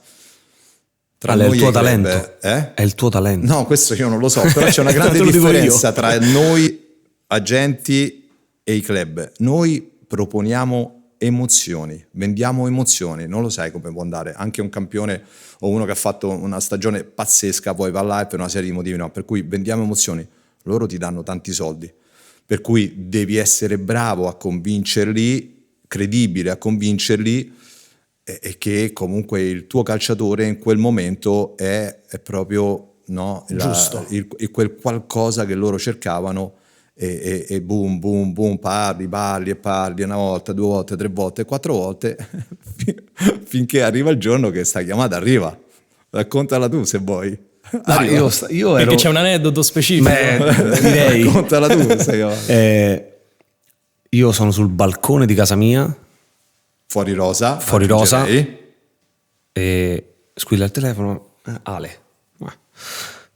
tra noi il tuo e i club. talento. È il tuo talento. No, questo io non lo so, però c'è una grande differenza tra noi agenti e i club. Noi proponiamo emozioni, vendiamo emozioni, non lo sai come può andare. Anche un campione o uno che ha fatto una stagione pazzesca poi va là e per una serie di motivi no, per cui vendiamo emozioni. Loro ti danno tanti soldi, per cui devi essere bravo a convincerli, credibile a convincerli, e che comunque il tuo calciatore in quel momento è proprio, no, giusto, quel qualcosa che loro cercavano. E boom, parli una volta, 2 volte, 3 volte, 4 volte finché arriva il giorno che sta chiamata arriva. Raccontala tu se vuoi. Io ero... Perché c'è un aneddoto specifico. Direi. Raccontala tu. Io sono sul balcone di casa mia, fuori rosa, e squilla il telefono. Ale,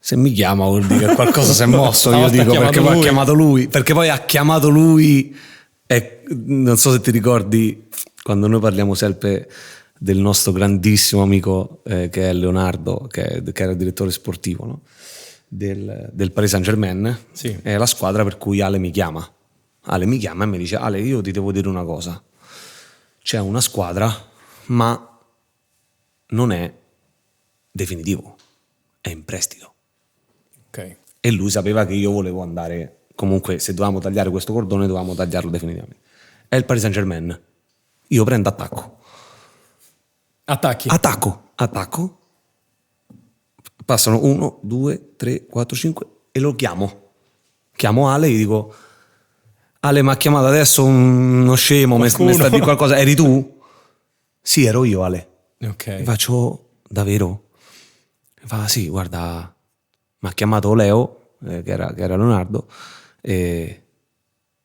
se mi chiama vuol dire che qualcosa si è mosso. Io dico perché poi ha chiamato lui, perché poi ha chiamato lui. E non so se ti ricordi quando noi parliamo sempre del nostro grandissimo amico che è Leonardo, che era il direttore sportivo, no? del Paris Saint-Germain. Sì. È la squadra per cui Ale mi chiama e mi dice: Ale, io ti devo dire una cosa, c'è una squadra ma non è definitivo, è in prestito. Okay. E lui sapeva che io volevo andare, comunque se dovevamo tagliare questo cordone dovevamo tagliarlo definitivamente. È il Paris Saint-Germain, io prendo attacco, passano 1, 2, 3, 4, 5 e lo chiamo Ale e gli dico: Ale, mi ha chiamato adesso uno scemo, mi sta a dire qualcosa, eri tu? Sì, ero io, Ale. Okay. E faccio: davvero? E fa: sì, guarda, mi ha chiamato Leo, che era Leonardo, e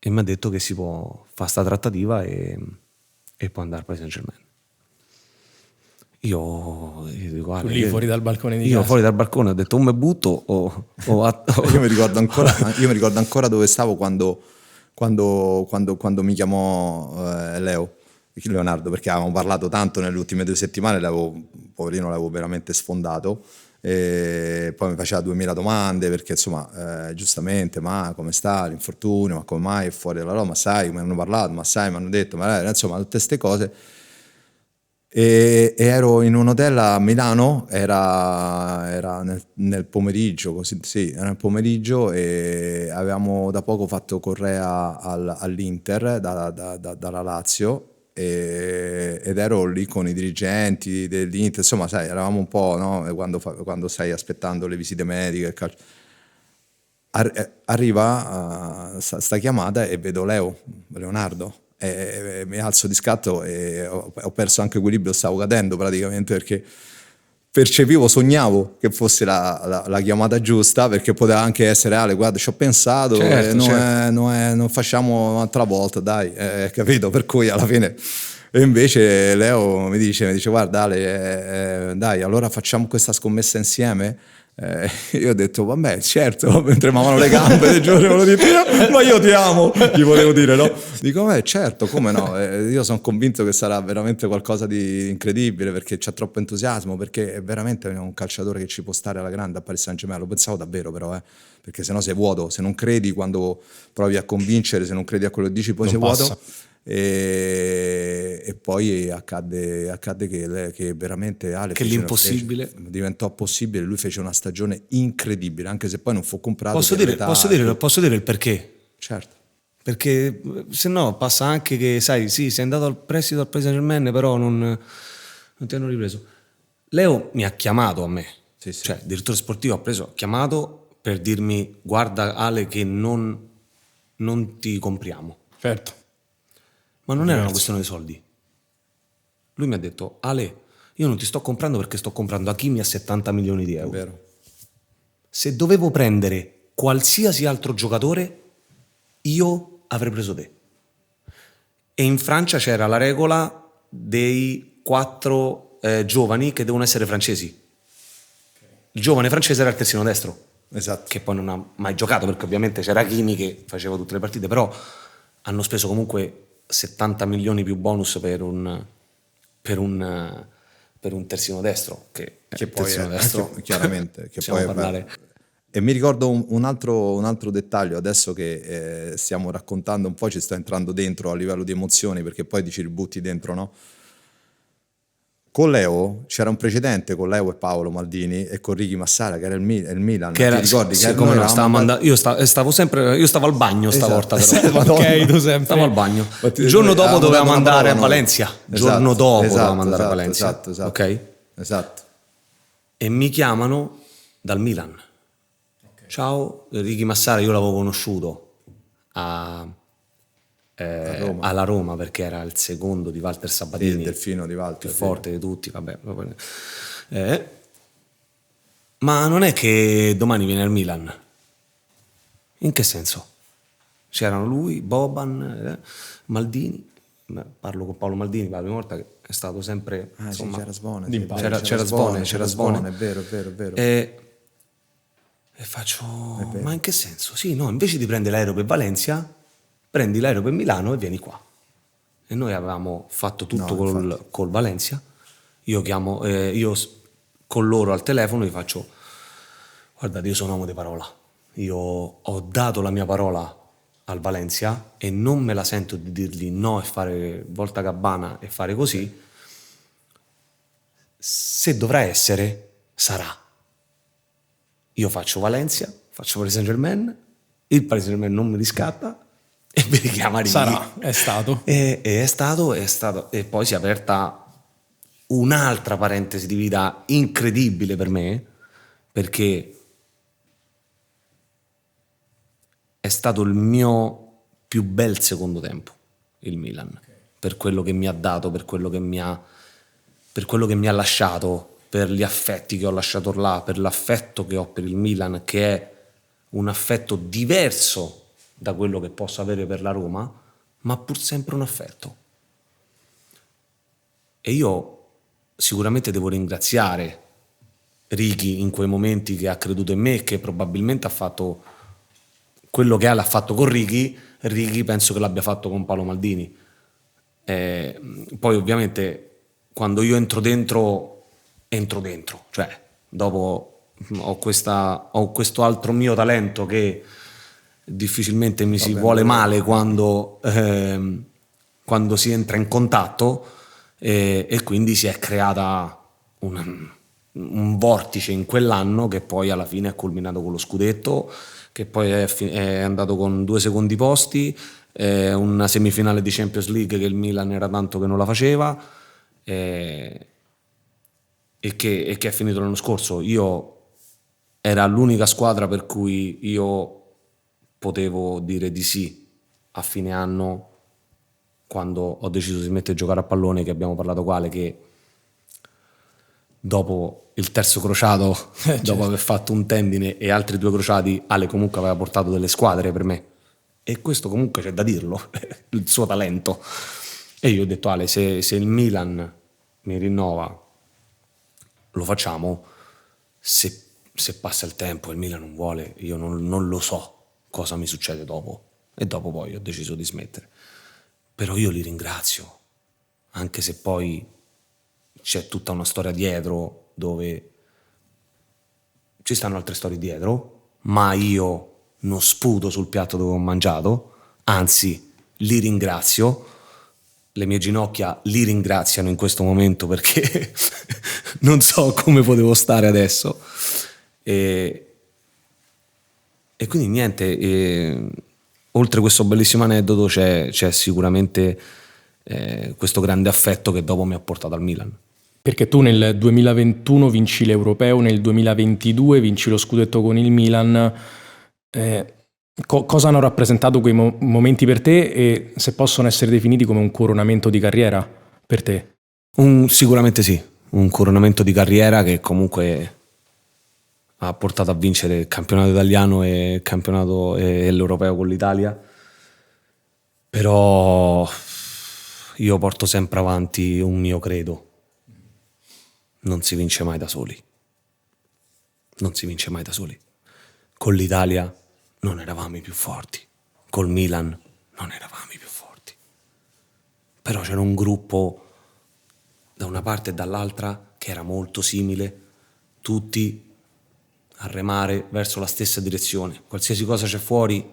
mi ha detto che si può fare sta trattativa e può andare al Paris Saint-Germain. io dico, Tu "Ale, lì fuori dal balcone di io casa. fuori dal balcone ho detto o me butto Io mi ricordo ancora dove stavo quando mi chiamò Leonardo, perché avevamo parlato tanto nelle ultime 2 settimane, poverino l'avevo veramente sfondato, e poi mi faceva 2000 domande perché insomma giustamente, ma come sta l'infortunio, ma come mai è fuori dalla Roma, sai, mi hanno parlato, ma sai, mi hanno detto, ma insomma tutte queste cose. E ero in un hotel a Milano, era nel pomeriggio, così, sì, era nel pomeriggio, e avevamo da poco fatto Correa all'Inter dalla Lazio, ed ero lì con i dirigenti dell'Inter, insomma, sai, eravamo un po', no? Quando stai aspettando le visite mediche, il calcio. Arriva sta chiamata e vedo Leonardo, e mi alzo di scatto e ho perso anche equilibrio, stavo cadendo praticamente, perché percepivo, sognavo che fosse la chiamata giusta, perché poteva anche essere Ale, guarda, ci ho pensato, Certo, certo. non facciamo un'altra volta, dai, capito? Per cui alla fine. E invece Leo mi dice guarda Ale, dai, allora facciamo questa scommessa insieme. Io ho detto vabbè, certo, mentre mamano le gambe, volevo dire, ma io ti amo, gli volevo dire, no? Dico vabbè, certo, come no? Io sono convinto che sarà veramente qualcosa di incredibile, perché c'è troppo entusiasmo, perché è veramente un calciatore che ci può stare alla grande a Paris Saint-Germain, lo pensavo davvero però, perché sennò sei vuoto, se non credi quando provi a convincere, se non credi a quello che dici, poi Non sei passa. vuoto. E poi accadde che veramente Ale Che l'impossibile. diventò possibile. Lui fece una stagione incredibile, anche se poi non fu comprato Posso per dire, l'età. posso dire il perché? Certo. Perché se no passa anche che, sai, sì, sei andato al prestito al Paris Saint-Germain, però non ti hanno ripreso. Leo mi ha chiamato a me, Sì, sì. cioè il direttore sportivo ha chiamato per dirmi guarda Ale che non ti compriamo. Certo. Ma non era una questione di soldi. Lui mi ha detto Ale, io non ti sto comprando perché sto comprando Hakimi a 70 milioni di È euro. vero. Se dovevo prendere qualsiasi altro giocatore, io avrei preso te. E in Francia c'era la regola dei 4 giovani che devono essere francesi. Il giovane francese era il terzino destro, Esatto. che poi non ha mai giocato perché ovviamente c'era Hakimi che faceva tutte le partite, però hanno speso comunque 70 milioni più bonus per un terzino destro, che Poi terzino è, destro chiaramente, che possiamo poi parlare. E mi ricordo un altro dettaglio, adesso che stiamo raccontando un po', ci sto entrando dentro a livello di emozioni, perché poi ti ci ributti dentro, no? Con Leo c'era un precedente con Leo e Paolo Maldini e con Ricky Massara, che era il Milan. Che era, ti ricordi? sì, Che come noi no, eravamo andati- io stavo al bagno stavolta, Esatto. però. Ok, tu sempre. Stavo al bagno. Ma ti- Il giorno dopo avevamo dato dovevamo una andare parola a noi. Valencia. Il Esatto, giorno dopo esatto, dovevamo andare a esatto, Valencia. esatto. Ok? Esatto. E mi chiamano dal Milan. Ciao, Ricky Massara, io l'avevo conosciuto Roma. alla Roma perché era il secondo di Walter Sì, Sabatini, il delfino di Walter. più sì. forte di tutti, vabbè. Ma non è che domani viene al Milan? In che senso? C'erano lui, Boban, Maldini. Parlo con Paolo Maldini la prima volta, che è stato sempre Ah, insomma, sì, c'era Svone. Di sì, impatto. c'era Svone, è vero, è vero, è vero. E faccio, ma in che senso? Sì, no, invece di prendere l'aereo per Valencia, prendi l'aereo per Milano e vieni qua. E noi avevamo fatto tutto col Valencia. Io chiamo, con loro al telefono gli faccio, guardate, io sono uomo di parola. Io ho dato la mia parola al Valencia e non me la sento di dirgli no e fare volta gabbana e fare così. Se dovrà essere, sarà. Io faccio Valencia, faccio Paris Saint-Germain, il Paris Saint-Germain non mi riscatta e mi richiama Righi. Sarà, è stato. E è stato, e poi si è aperta un'altra parentesi di vita incredibile per me, perché è stato il mio più bel secondo tempo, il Milan, per quello che mi ha dato, per quello che mi ha lasciato, per gli affetti che ho lasciato là, per l'affetto che ho per il Milan, che è un affetto diverso da quello che posso avere per la Roma, ma pur sempre un affetto. E io sicuramente devo ringraziare Ricky in quei momenti, che ha creduto in me e che probabilmente ha fatto quello che l'ha fatto con Ricky penso che l'abbia fatto con Paolo Maldini. Poi ovviamente quando io entro dentro, cioè dopo ho questo altro mio talento che difficilmente mi si vuole male quando si entra in contatto, e quindi si è creata un vortice in quell'anno che poi alla fine è culminato con lo scudetto, che poi è andato con 2 secondi posti, una semifinale di Champions League che il Milan era tanto che non la faceva, e che è finito l'anno scorso. Era l'unica squadra per cui io potevo dire di sì a fine anno, quando ho deciso di smettere di giocare a pallone, che abbiamo parlato quale, che dopo il terzo crociato, dopo aver fatto un tendine e altri 2 crociati, Ale comunque aveva portato delle squadre per me, e questo comunque c'è da dirlo, il suo talento. E io ho detto: Ale, se il Milan mi rinnova, lo facciamo. Se passa il tempo e il Milan non vuole, io non lo so cosa mi succede dopo, e dopo poi ho deciso di smettere. Però io li ringrazio, anche se poi c'è tutta una storia dietro, dove ci stanno altre storie dietro, ma io non sputo sul piatto dove ho mangiato, anzi li ringrazio, le mie ginocchia li ringraziano in questo momento, perché non so come potevo stare adesso, e quindi niente, oltre questo bellissimo aneddoto c'è sicuramente questo grande affetto che dopo mi ha portato al Milan. Perché tu nel 2021 vinci l'Europeo, nel 2022 vinci lo scudetto con il Milan. Cosa hanno rappresentato quei momenti per te, e se possono essere definiti come un coronamento di carriera per te? Sicuramente sì, un coronamento di carriera che comunque ha portato a vincere il campionato italiano e il campionato e l'Europeo con l'Italia. Però io porto sempre avanti un mio credo: non si vince mai da soli. Non si vince mai da soli. Con l'Italia non eravamo i più forti, col Milan non eravamo i più forti, però c'era un gruppo da una parte e dall'altra che era molto simile, tutti a remare verso la stessa direzione. Qualsiasi cosa c'è fuori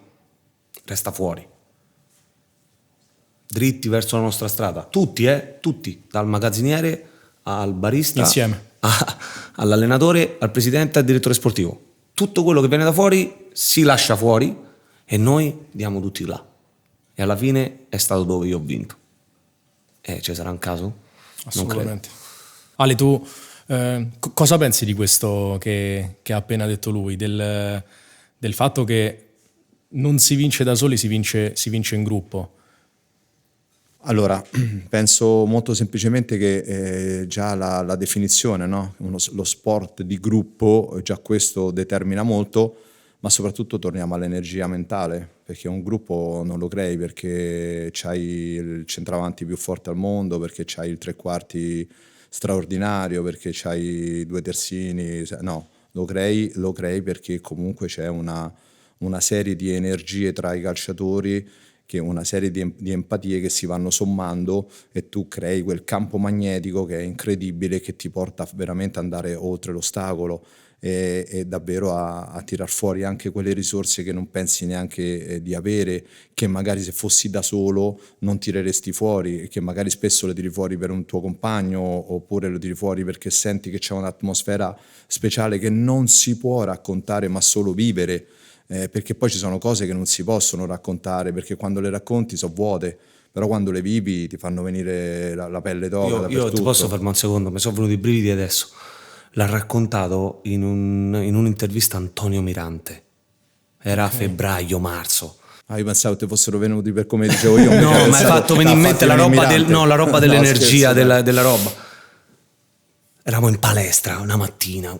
resta fuori, dritti verso la nostra strada, tutti, dal magazziniere al barista, insieme, all'allenatore, al presidente, al direttore sportivo. Tutto quello che viene da fuori si lascia fuori e noi diamo tutti là. E alla fine è stato dove io ho vinto. Ci sarà un caso? Assolutamente. Ale, tu cosa pensi di questo che ha appena detto lui, del fatto che non si vince da soli, si vince in gruppo? Allora, penso molto semplicemente che già la definizione, no? Lo sport di gruppo, già questo determina molto, ma soprattutto torniamo all'energia mentale, perché un gruppo non lo crei perché c'hai il centravanti più forte al mondo, perché c'hai il tre quarti straordinario, perché c'hai 2 terzini, no, lo crei perché comunque c'è una serie di energie tra i calciatori, che una serie di empatie che si vanno sommando, e tu crei quel campo magnetico che è incredibile, che ti porta veramente ad andare oltre l'ostacolo e davvero a tirar fuori anche quelle risorse che non pensi neanche di avere, che magari se fossi da solo non tireresti fuori, e che magari spesso le tiri fuori per un tuo compagno, oppure lo tiri fuori perché senti che c'è un'atmosfera speciale che non si può raccontare ma solo vivere. Perché poi ci sono cose che non si possono raccontare, perché quando le racconti sono vuote, però quando le vivi ti fanno venire la pelle d'oca. Io ti posso fermare un secondo, mi sono venuti i brividi adesso. L'ha raccontato in un'intervista Antonio Mirante, era febbraio-marzo. Io pensavo che fossero venuti per come dicevo io. No, ma hai fatto venire in mente la roba dell'energia, della roba. Eravamo in palestra una mattina,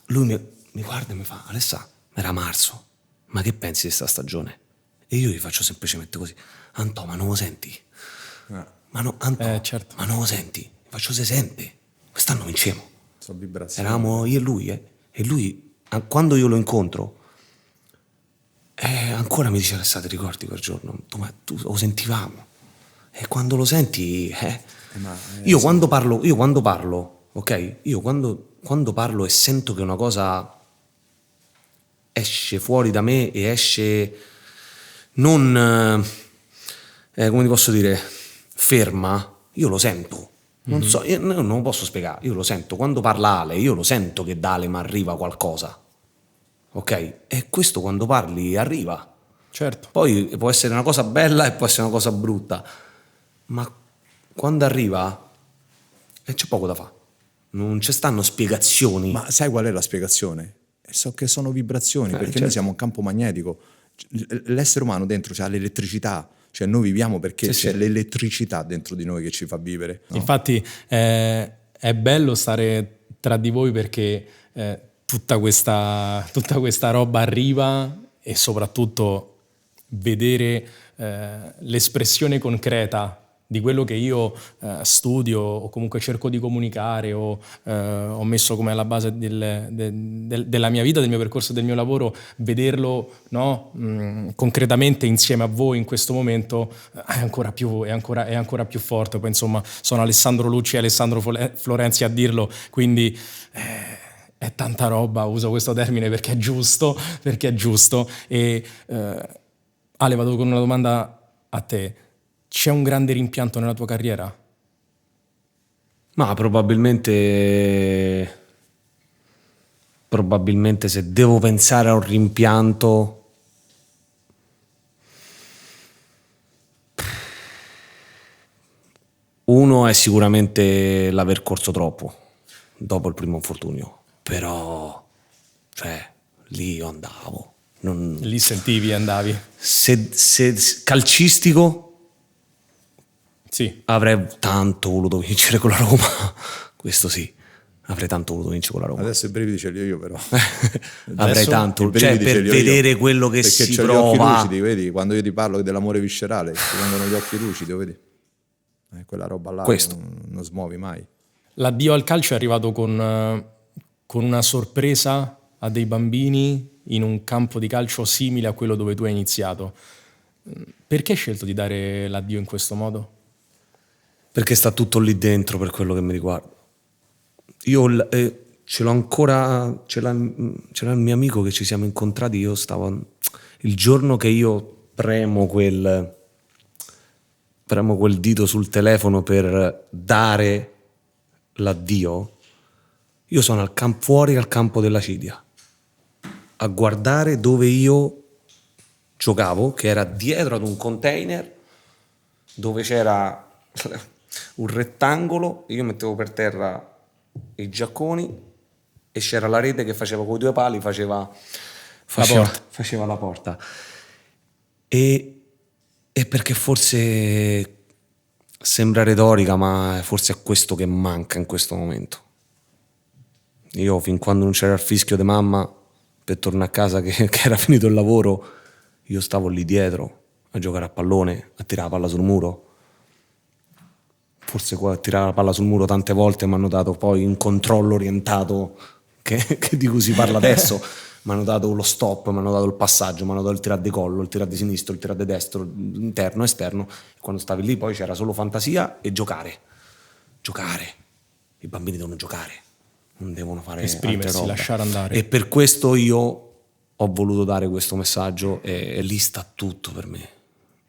lui mi guarda e mi fa: Alessà, era marzo, ma che pensi di sta stagione? E io gli faccio semplicemente così: Antò, ma non lo senti? Certo. Ma non lo senti? Faccio: se sente. quest'anno vinciamo. Sono vibrazioni. Eravamo io e lui, quando io lo incontro, ancora mi dice: Alessandro, ti ricordi quel giorno? Tu lo sentivamo. E quando lo senti, io quando parlo, ok? Io quando parlo e sento che una cosa esce fuori da me e esce non, come ti posso dire, ferma, io lo sento. Non so, io non lo posso spiegare, io lo sento. Quando parla Ale, io lo sento che da Ale mi arriva qualcosa. Ok? E questo quando parli arriva. Certo. Poi può essere una cosa bella e può essere una cosa brutta, ma quando arriva c'è poco da fare. Non ci stanno spiegazioni. Ma sai qual è la spiegazione? So che sono vibrazioni, perché certo. noi siamo un campo magnetico. L'essere umano dentro c'ha l'elettricità, cioè noi viviamo perché c'è l'elettricità dentro di noi che ci fa vivere. No? Infatti è bello stare tra di voi perché tutta questa roba arriva, e soprattutto vedere l'espressione concreta di quello che io studio o comunque cerco di comunicare o ho messo come alla base della mia vita, del mio percorso, del mio lavoro, vederlo, no, concretamente insieme a voi in questo momento è ancora più forte. Poi insomma sono Alessandro Lucci e Alessandro Florenzi a dirlo, quindi è tanta roba, uso questo termine perché è giusto. E Ale, vado con una domanda a te. C'è un grande rimpianto nella tua carriera? Ma probabilmente se devo pensare a un rimpianto, uno è sicuramente l'aver corso troppo dopo il primo infortunio, però cioè lì io andavo. Lì sentivi e andavi? Se calcistico, sì, avrei tanto voluto vincere con la Roma. Questo sì, avrei tanto voluto vincere con la Roma. Adesso i brividi ce li ho io, però. Avrei tanto, i cioè brividi ce per li ho vedere io, quello che perché si c'ho gli occhi prova. lucidi, vedi? Quando io ti parlo dell'amore viscerale, ti vengono gli occhi lucidi, vedi? Quella roba là non smuovi mai. L'addio al calcio è arrivato con una sorpresa a dei bambini in un campo di calcio simile a quello dove tu hai iniziato. Perché hai scelto di dare l'addio in questo modo? Perché sta tutto lì dentro per quello che mi riguarda. Io ce l'ho ancora, ce l'ha il mio amico che ci siamo incontrati, io stavo, il giorno che io premo quel dito sul telefono per dare l'addio, io sono fuori al campo della Cidia a guardare dove io giocavo, che era dietro ad un container dove c'era un rettangolo, io mettevo per terra i giacconi e c'era la rete che faceva con i 2 pali, faceva la porta. E perché forse sembra retorica, ma forse è questo che manca in questo momento. Io fin quando non c'era il fischio di mamma per tornare a casa che era finito il lavoro, io stavo lì dietro a giocare a pallone, a tirare la palla sul muro. Forse a tirare la palla sul muro tante volte mi hanno dato poi un controllo orientato che di cui si parla adesso. Mi hanno dato lo stop, mi hanno dato il passaggio, mi hanno dato il tirare di collo, il tirare di sinistro, il tirare di destro, interno, esterno. E quando stavi lì poi c'era solo fantasia e giocare. I bambini devono giocare, non devono fare esprimersi, lasciare andare. E per questo io ho voluto dare questo messaggio e lì sta tutto per me.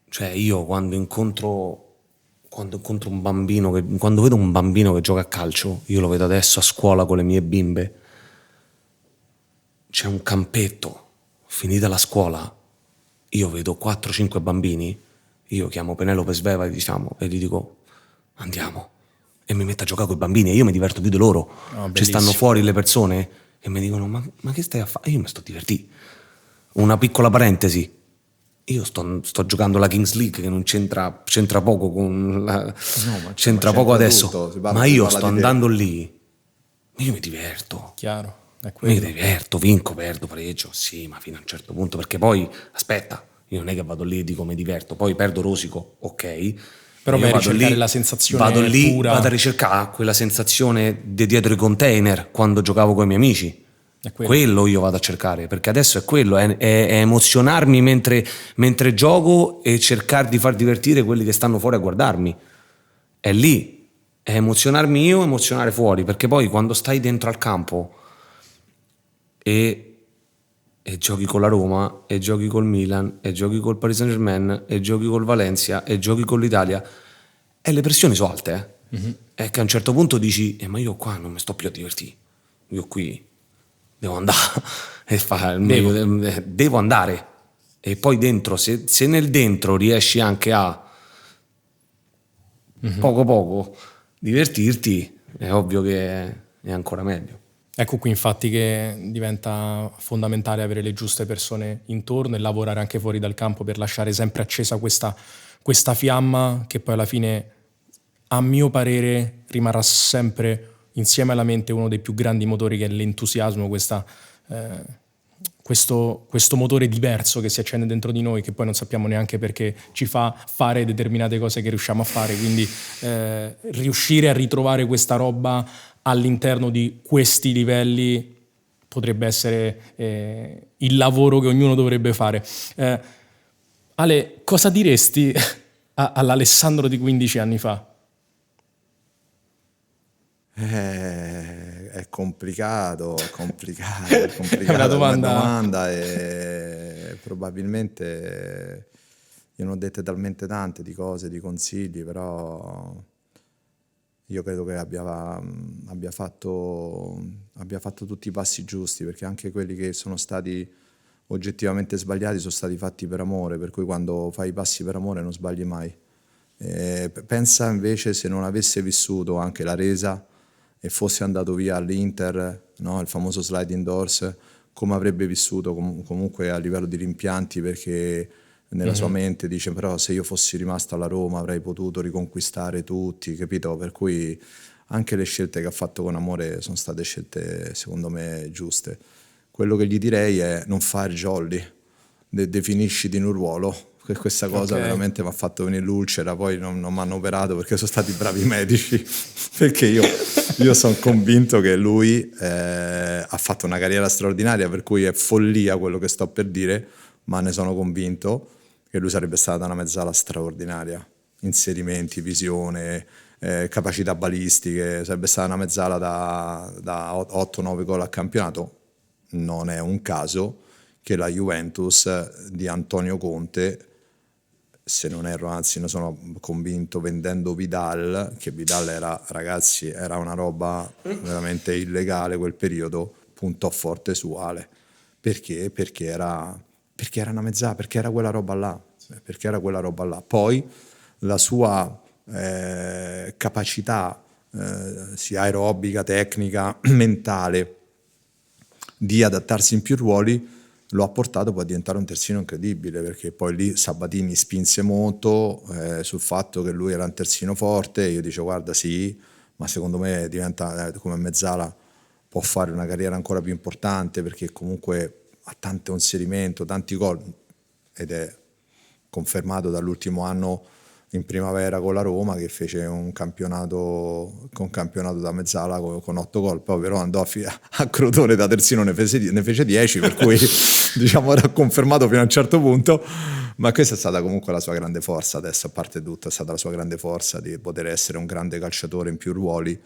Cioè io quando incontro un bambino, quando vedo un bambino che gioca a calcio, io lo vedo adesso a scuola con le mie bimbe, c'è un campetto, finita la scuola, io vedo 4-5 bambini, io chiamo Penelope Sveva e gli dico andiamo, e mi metto a giocare con i bambini e io mi diverto più di loro. Ci stanno fuori le persone e mi dicono ma che stai a fare? Io mi sto divertendo. Una piccola parentesi, io sto giocando la Kings League che non c'entra poco con c'entra poco adesso, tutto, ma io sto andando lì, io mi diverto. Chiaro. Mi diverto, vinco, perdo, pareggio, sì, ma fino a un certo punto, perché poi, aspetta, io non è che vado lì e dico mi diverto, poi perdo rosico, ok, Però Io vai a vado ricercare lì, la sensazione vado lì, pura. vado a ricercare quella sensazione di dietro i container quando giocavo con i miei amici. È quello. Quello io vado a cercare, perché adesso è quello, è emozionarmi mentre gioco e cercare di far divertire quelli che stanno fuori a guardarmi. È lì, è emozionarmi io, emozionare fuori, perché poi quando stai dentro al campo e giochi con la Roma, e giochi col Milan, e giochi col Paris Saint-Germain, e giochi col Valencia, e giochi con l'Italia, e le pressioni sono alte, È che a un certo punto dici, ma io qua non mi sto più a divertire, io qui devo andare e fare il meglio, devo andare. E poi dentro, se nel dentro riesci anche a poco divertirti, è ovvio che è ancora meglio. Ecco qui infatti che diventa fondamentale avere le giuste persone intorno e lavorare anche fuori dal campo per lasciare sempre accesa questa fiamma che poi alla fine, a mio parere, rimarrà sempre insieme alla mente uno dei più grandi motori, che è l'entusiasmo, questo motore diverso che si accende dentro di noi, che poi non sappiamo neanche perché ci fa fare determinate cose che riusciamo a fare, quindi riuscire a ritrovare questa roba all'interno di questi livelli potrebbe essere il lavoro che ognuno dovrebbe fare. Ale, cosa diresti all'Alessandro di 15 anni fa? È complicato, è È una come domanda. domanda e probabilmente io ne ho dette talmente tante di cose, di consigli, però io credo che abbia fatto tutti i passi giusti, perché anche quelli che sono stati oggettivamente sbagliati sono stati fatti per amore, per cui quando fai i passi per amore non sbagli mai. Pensa invece se non avesse vissuto anche la resa e fosse andato via all'Inter, no? Il famoso sliding doors, come avrebbe vissuto comunque a livello di rimpianti, perché nella sua mente dice però se io fossi rimasto alla Roma avrei potuto riconquistare tutti, capito? Per cui anche le scelte che ha fatto con amore sono state scelte secondo me giuste. Quello che gli direi è non fare jolly, definisciti in un ruolo, che questa cosa veramente mi ha fatto venire l'ulcera, poi non mi hanno operato perché sono stati bravi i medici, perché io sono convinto che lui ha fatto una carriera straordinaria, per cui è follia quello che sto per dire, ma ne sono convinto che lui sarebbe stata una mezzala straordinaria, inserimenti, visione, capacità balistiche, sarebbe stata una mezzala da 8-9 gol a campionato. Non è un caso che la Juventus di Antonio Conte, se non erro, anzi ne sono convinto, vendendo Vidal, che Vidal era, ragazzi, era una roba veramente illegale quel periodo, puntò forte su Ale. Perché? Perché era una mezzala, perché era quella roba là. Poi la sua capacità sia aerobica, tecnica, mentale, di adattarsi in più ruoli, lo ha portato poi a diventare un terzino incredibile, perché poi lì Sabatini spinse molto sul fatto che lui era un terzino forte. Io dicevo guarda sì, ma secondo me diventa come mezzala, può fare una carriera ancora più importante, perché comunque ha tanto inserimento, tanti gol, ed è confermato dall'ultimo anno in primavera con la Roma, che fece un campionato da mezzala con 8 gol, poi però andò a Crotone da terzino, ne fece 10, per cui diciamo era confermato fino a un certo punto, ma questa è stata comunque la sua grande forza. Adesso, a parte tutto, è stata la sua grande forza di poter essere un grande calciatore in più ruoli.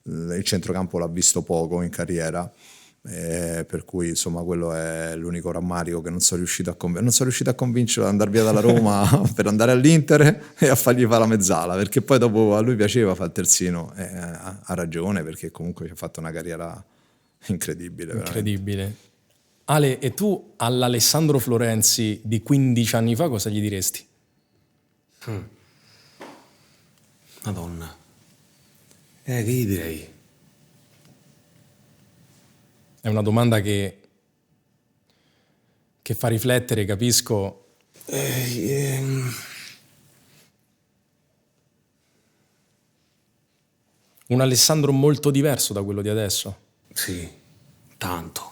Il centrocampo l'ha visto poco in carriera, per cui insomma quello è l'unico rammarico, che non sono riuscito a convincerlo ad andare via dalla Roma per andare all'Inter e a fargli fare la mezzala, perché poi dopo a lui piaceva fare il terzino, ha ragione, perché comunque ci ha fatto una carriera incredibile. Incredibile. Ale, e tu all'Alessandro Florenzi di 15 anni fa cosa gli diresti? Madonna, che gli direi? È una domanda che fa riflettere, capisco. Un Alessandro molto diverso da quello di adesso. Sì, tanto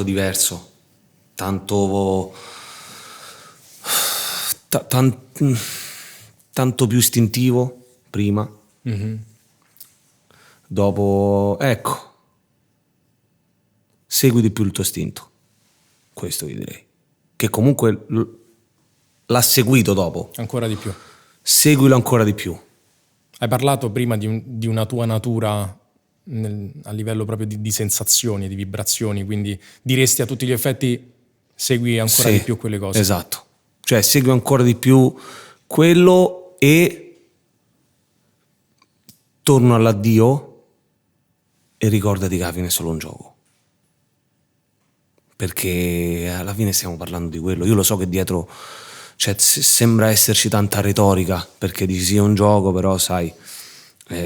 diverso, tanto tanto più istintivo prima. Dopo, ecco, segui di più il tuo istinto, questo vi direi, che comunque l'ha seguito dopo, Ancora di più. seguilo ancora di più. Hai parlato prima di una tua natura a livello proprio di sensazioni, di vibrazioni, quindi diresti a tutti gli effetti segui ancora Sì, di più quelle cose. esatto, cioè segui ancora di più quello e torno all'addio e ricordati che alla fine è solo un gioco, perché alla fine stiamo parlando di quello. Io lo so che dietro, cioè, sembra esserci tanta retorica, perché dici sì è un gioco, però sai,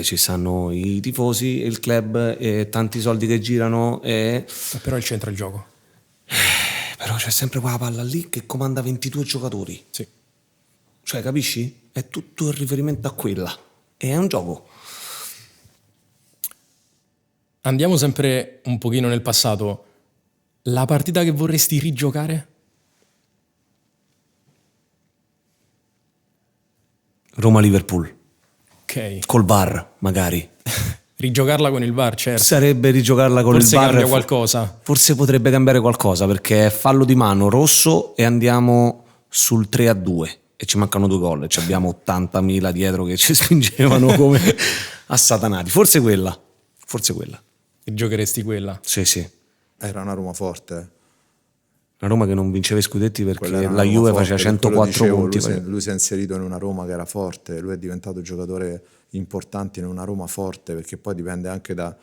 ci stanno i tifosi, il club e tanti soldi che girano Però il centro è il gioco. però c'è sempre quella palla lì che comanda 22 giocatori, Sì. cioè capisci? È tutto il riferimento a quella e è un gioco. Andiamo sempre un pochino nel passato. La partita che vorresti rigiocare? Roma-Liverpool, Ok. col VAR magari. Rigiocarla con il VAR, certo. Sarebbe rigiocarla con Forse il VAR. cambia qualcosa. Forse potrebbe cambiare qualcosa, perché è fallo di mano rosso e andiamo sul 3-2 e ci mancano 2 gol e ci abbiamo 80.000 dietro che ci spingevano come assatanati. Forse quella. Rigiocheresti quella. Sì, sì. Era una Roma forte. La Roma che non vinceva i scudetti Quella perché era una la Roma Juve forte, faceva per quello 104 dicevo, punti. lui si è inserito in una Roma che era forte, lui è diventato giocatore importante in una Roma forte, perché poi dipende anche da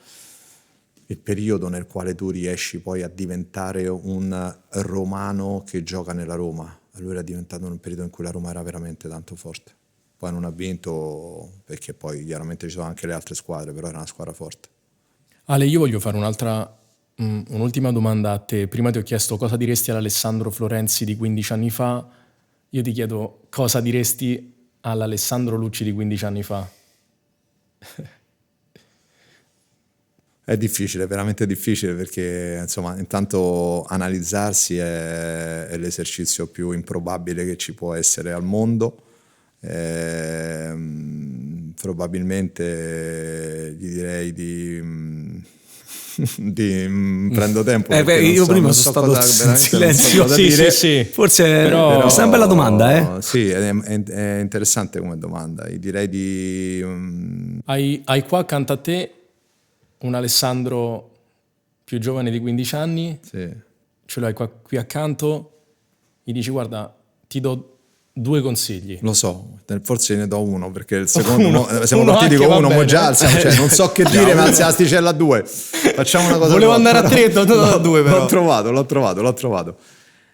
il periodo nel quale tu riesci poi a diventare un romano che gioca nella Roma. Lui era diventato in un periodo in cui la Roma era veramente tanto forte. Poi non ha vinto perché poi chiaramente ci sono anche le altre squadre, però era una squadra forte. Ale, io voglio fare un'ultima domanda a te. Prima ti ho chiesto cosa diresti all'Alessandro Florenzi di 15 anni fa. Io ti chiedo cosa diresti all'Alessandro Lucci di 15 anni fa. È difficile, veramente difficile, perché insomma intanto analizzarsi è l'esercizio più improbabile che ci può essere al mondo. Probabilmente gli direi prendo tempo, perché io non prima so sono stato cosa- in veramente non so silenzio. cosa Sì, dire. sì. Forse Però- è una bella domanda, Sì, è interessante come domanda. Io direi di Hai qua accanto a te un Alessandro più giovane di 15 anni, sì. ce l'hai qui accanto, gli dici guarda, ti do 2 consigli. Lo so, forse ne do uno, perché il secondo siamo uno partiti anche con va uno, mo bene. già alziamo, cioè, non so che dire, ma alzi l'asticella a 2. Facciamo una cosa. Volevo nuova. andare a 3, a 2 però. L'ho trovato.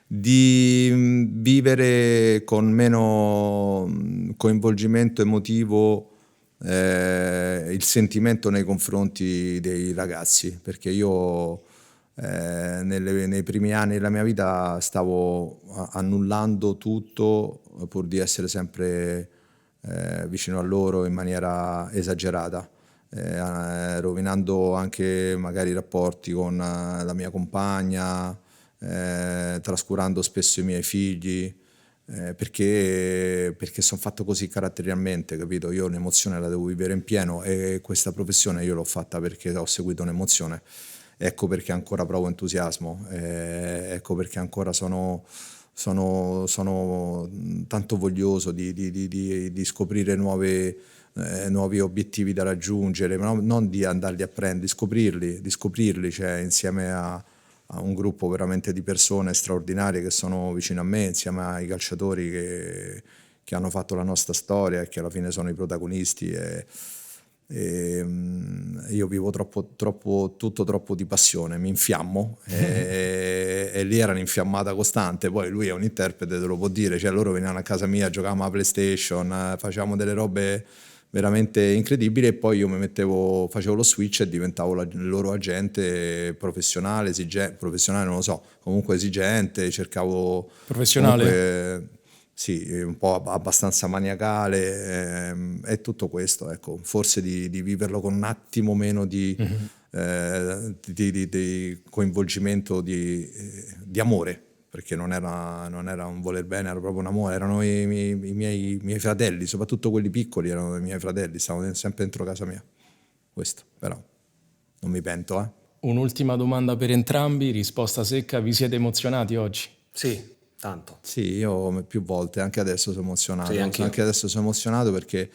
Di vivere con meno coinvolgimento emotivo il sentimento nei confronti dei ragazzi, perché io nei primi anni della mia vita stavo annullando tutto pur di essere sempre vicino a loro in maniera esagerata, rovinando anche magari i rapporti con la mia compagna, trascurando spesso i miei figli, perché sono fatto così caratterialmente, capito? Io un'emozione la devo vivere in pieno, e questa professione io l'ho fatta perché ho seguito un'emozione. Ecco perché ancora provo entusiasmo, ecco perché ancora sono tanto voglioso di scoprire nuovi obiettivi da raggiungere, ma non di andarli a prendere, di scoprirli, cioè insieme a un gruppo veramente di persone straordinarie che sono vicino a me, insieme ai calciatori che hanno fatto la nostra storia e che alla fine sono i protagonisti. Io vivo tutto troppo di passione, mi infiammo e lì era un'infiammata costante. Poi lui è un interprete, te lo può dire, cioè loro venivano a casa mia, giocavamo alla PlayStation, facevamo delle robe veramente incredibili, e poi io facevo lo switch e diventavo il loro agente professionale, professionale non lo so, comunque esigente, cercavo Professionale? comunque, sì, un po' abbastanza maniacale, e tutto questo, ecco, forse di viverlo con un attimo meno di coinvolgimento, di amore, perché non era un voler bene, era proprio un amore, erano i miei fratelli, soprattutto quelli piccoli erano i miei fratelli, stavano sempre dentro casa mia, questo, però non mi pento. Un'ultima domanda per entrambi, risposta secca, vi siete emozionati oggi? Sì, tanto. Sì, io più volte, anche adesso sono emozionato, Sì, anch'io. anche adesso sono emozionato perché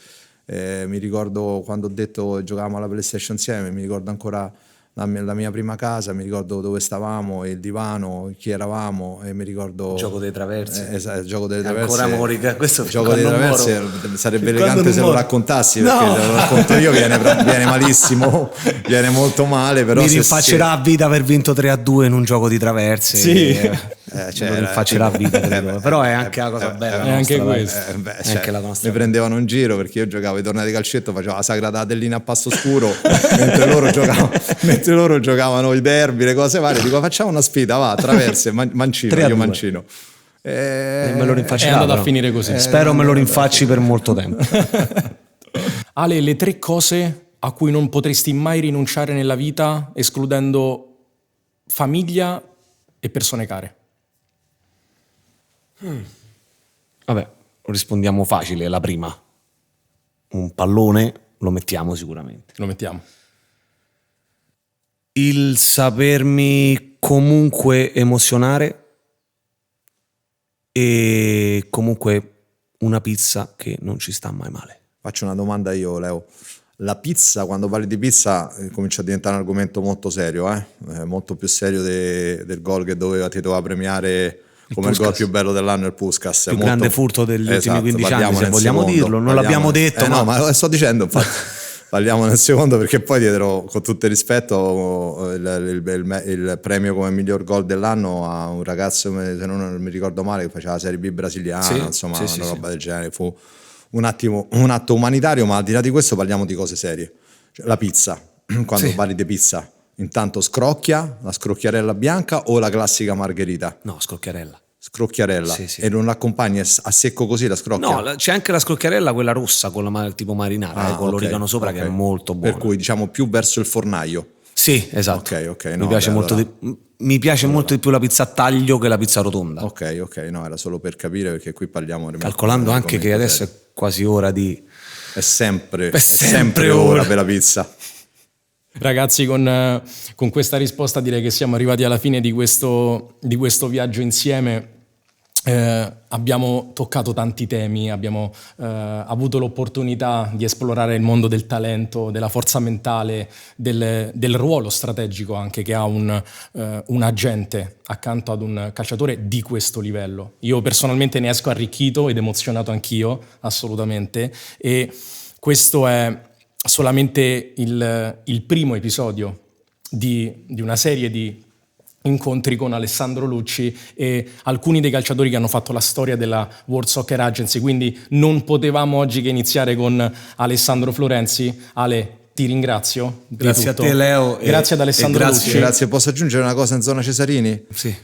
mi ricordo quando ho detto giocavamo alla PlayStation insieme, mi ricordo ancora la mia prima casa, mi ricordo dove stavamo, il divano, chi eravamo, e mi ricordo... Il gioco dei traversi. Esatto, il gioco delle traverse. Ancora Morica, questo il gioco dei traverse sarebbe elegante se lo raccontassi, perché no. se lo racconto io viene malissimo, viene molto male, però... Mi rinfaccerà a vita aver vinto 3-2 in un gioco di traverse. Sì. Lo rinfaccerà a vita, credo. Però è anche la cosa bella. È anche questo. È anche la nostra. Mi prendevano in giro perché io giocavo i tornei di calcetto, facevo la sagra datellina a passo scuro mentre loro giocavano i derby, le cose varie. Dico, facciamo una sfida, va, traverse, mancino, io mancino. E me lo rinfaccerà. È andato però. a finire così. Spero me lo rinfacci per molto tempo. Ale, le 3 cose a cui non potresti mai rinunciare nella vita, escludendo famiglia e persone care. Vabbè, rispondiamo facile, la prima. Un pallone lo mettiamo sicuramente. Lo mettiamo. Il sapermi comunque emozionare e comunque una pizza che non ci sta mai male. Faccio una domanda io, Leo. La pizza, quando parli di pizza, comincia a diventare un argomento molto serio, molto più serio del gol che ti doveva premiare come il gol più bello dell'anno, il Puskás. Il più grande furto degli ultimi 15 anni, se vogliamo dirlo. Non l'abbiamo detto, no, ma lo sto dicendo, infatti. Parliamo nel secondo, perché poi dietro, con tutto il rispetto, il premio come miglior gol dell'anno a un ragazzo, se non mi ricordo male, che faceva la Serie B brasiliana, insomma, una roba del genere. Fu un atto umanitario, ma al di là di questo parliamo di cose serie. Cioè, la pizza, quando parli di pizza, intanto scrocchia, la scrocchiarella bianca o la classica margherita? No, scrocchiarella. Scrocchiarella. Sì. E non l'accompagni a secco così la scrocchia? No, c'è anche la scrocchiarella, quella rossa con la tipo marinara, con l'origano sopra, che è molto buona. Per cui diciamo più verso il fornaio. Sì, esatto. Ok, mi piace molto molto di più la pizza a taglio che la pizza rotonda. Ok, no, era solo per capire, perché qui parliamo... Calcolando anche che adesso è quasi ora di... È sempre ora per la pizza. Ragazzi, con questa risposta direi che siamo arrivati alla fine di questo viaggio insieme. Abbiamo toccato tanti temi, abbiamo avuto l'opportunità di esplorare il mondo del talento, della forza mentale, del ruolo strategico anche che ha un agente accanto ad un calciatore di questo livello. Io personalmente ne esco arricchito ed emozionato anch'io, assolutamente, e questo è solamente il primo episodio di una serie di incontri con Alessandro Lucci e alcuni dei calciatori che hanno fatto la storia della World Soccer Agency, quindi non potevamo oggi che iniziare con Alessandro Florenzi. Ale, ti ringrazio. Grazie a te, Leo. Grazie ad Alessandro Lucci. Grazie. Posso aggiungere una cosa in zona Cesarini? Sì.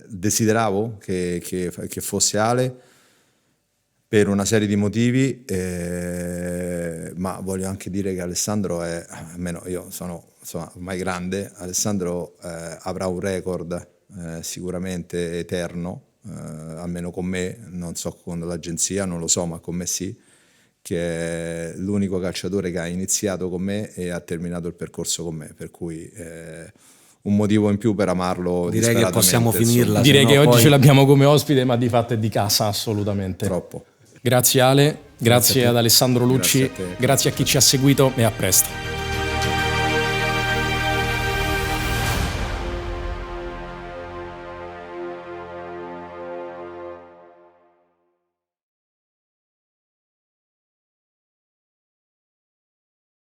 Desideravo che fosse Ale per una serie di motivi, ma voglio anche dire che Alessandro è, almeno io sono ormai grande, Alessandro avrà un record sicuramente eterno, almeno con me, non so con l'agenzia, non lo so, ma con me sì, che è l'unico calciatore che ha iniziato con me e ha terminato il percorso con me, per cui un motivo in più per amarlo. Direi che possiamo finirla. Direi che oggi ce l'abbiamo come ospite, ma di fatto è di casa, assolutamente. Troppo. Grazie Ale, grazie ad Alessandro Lucci, Grazie a te. grazie a chi ci ha seguito e a presto.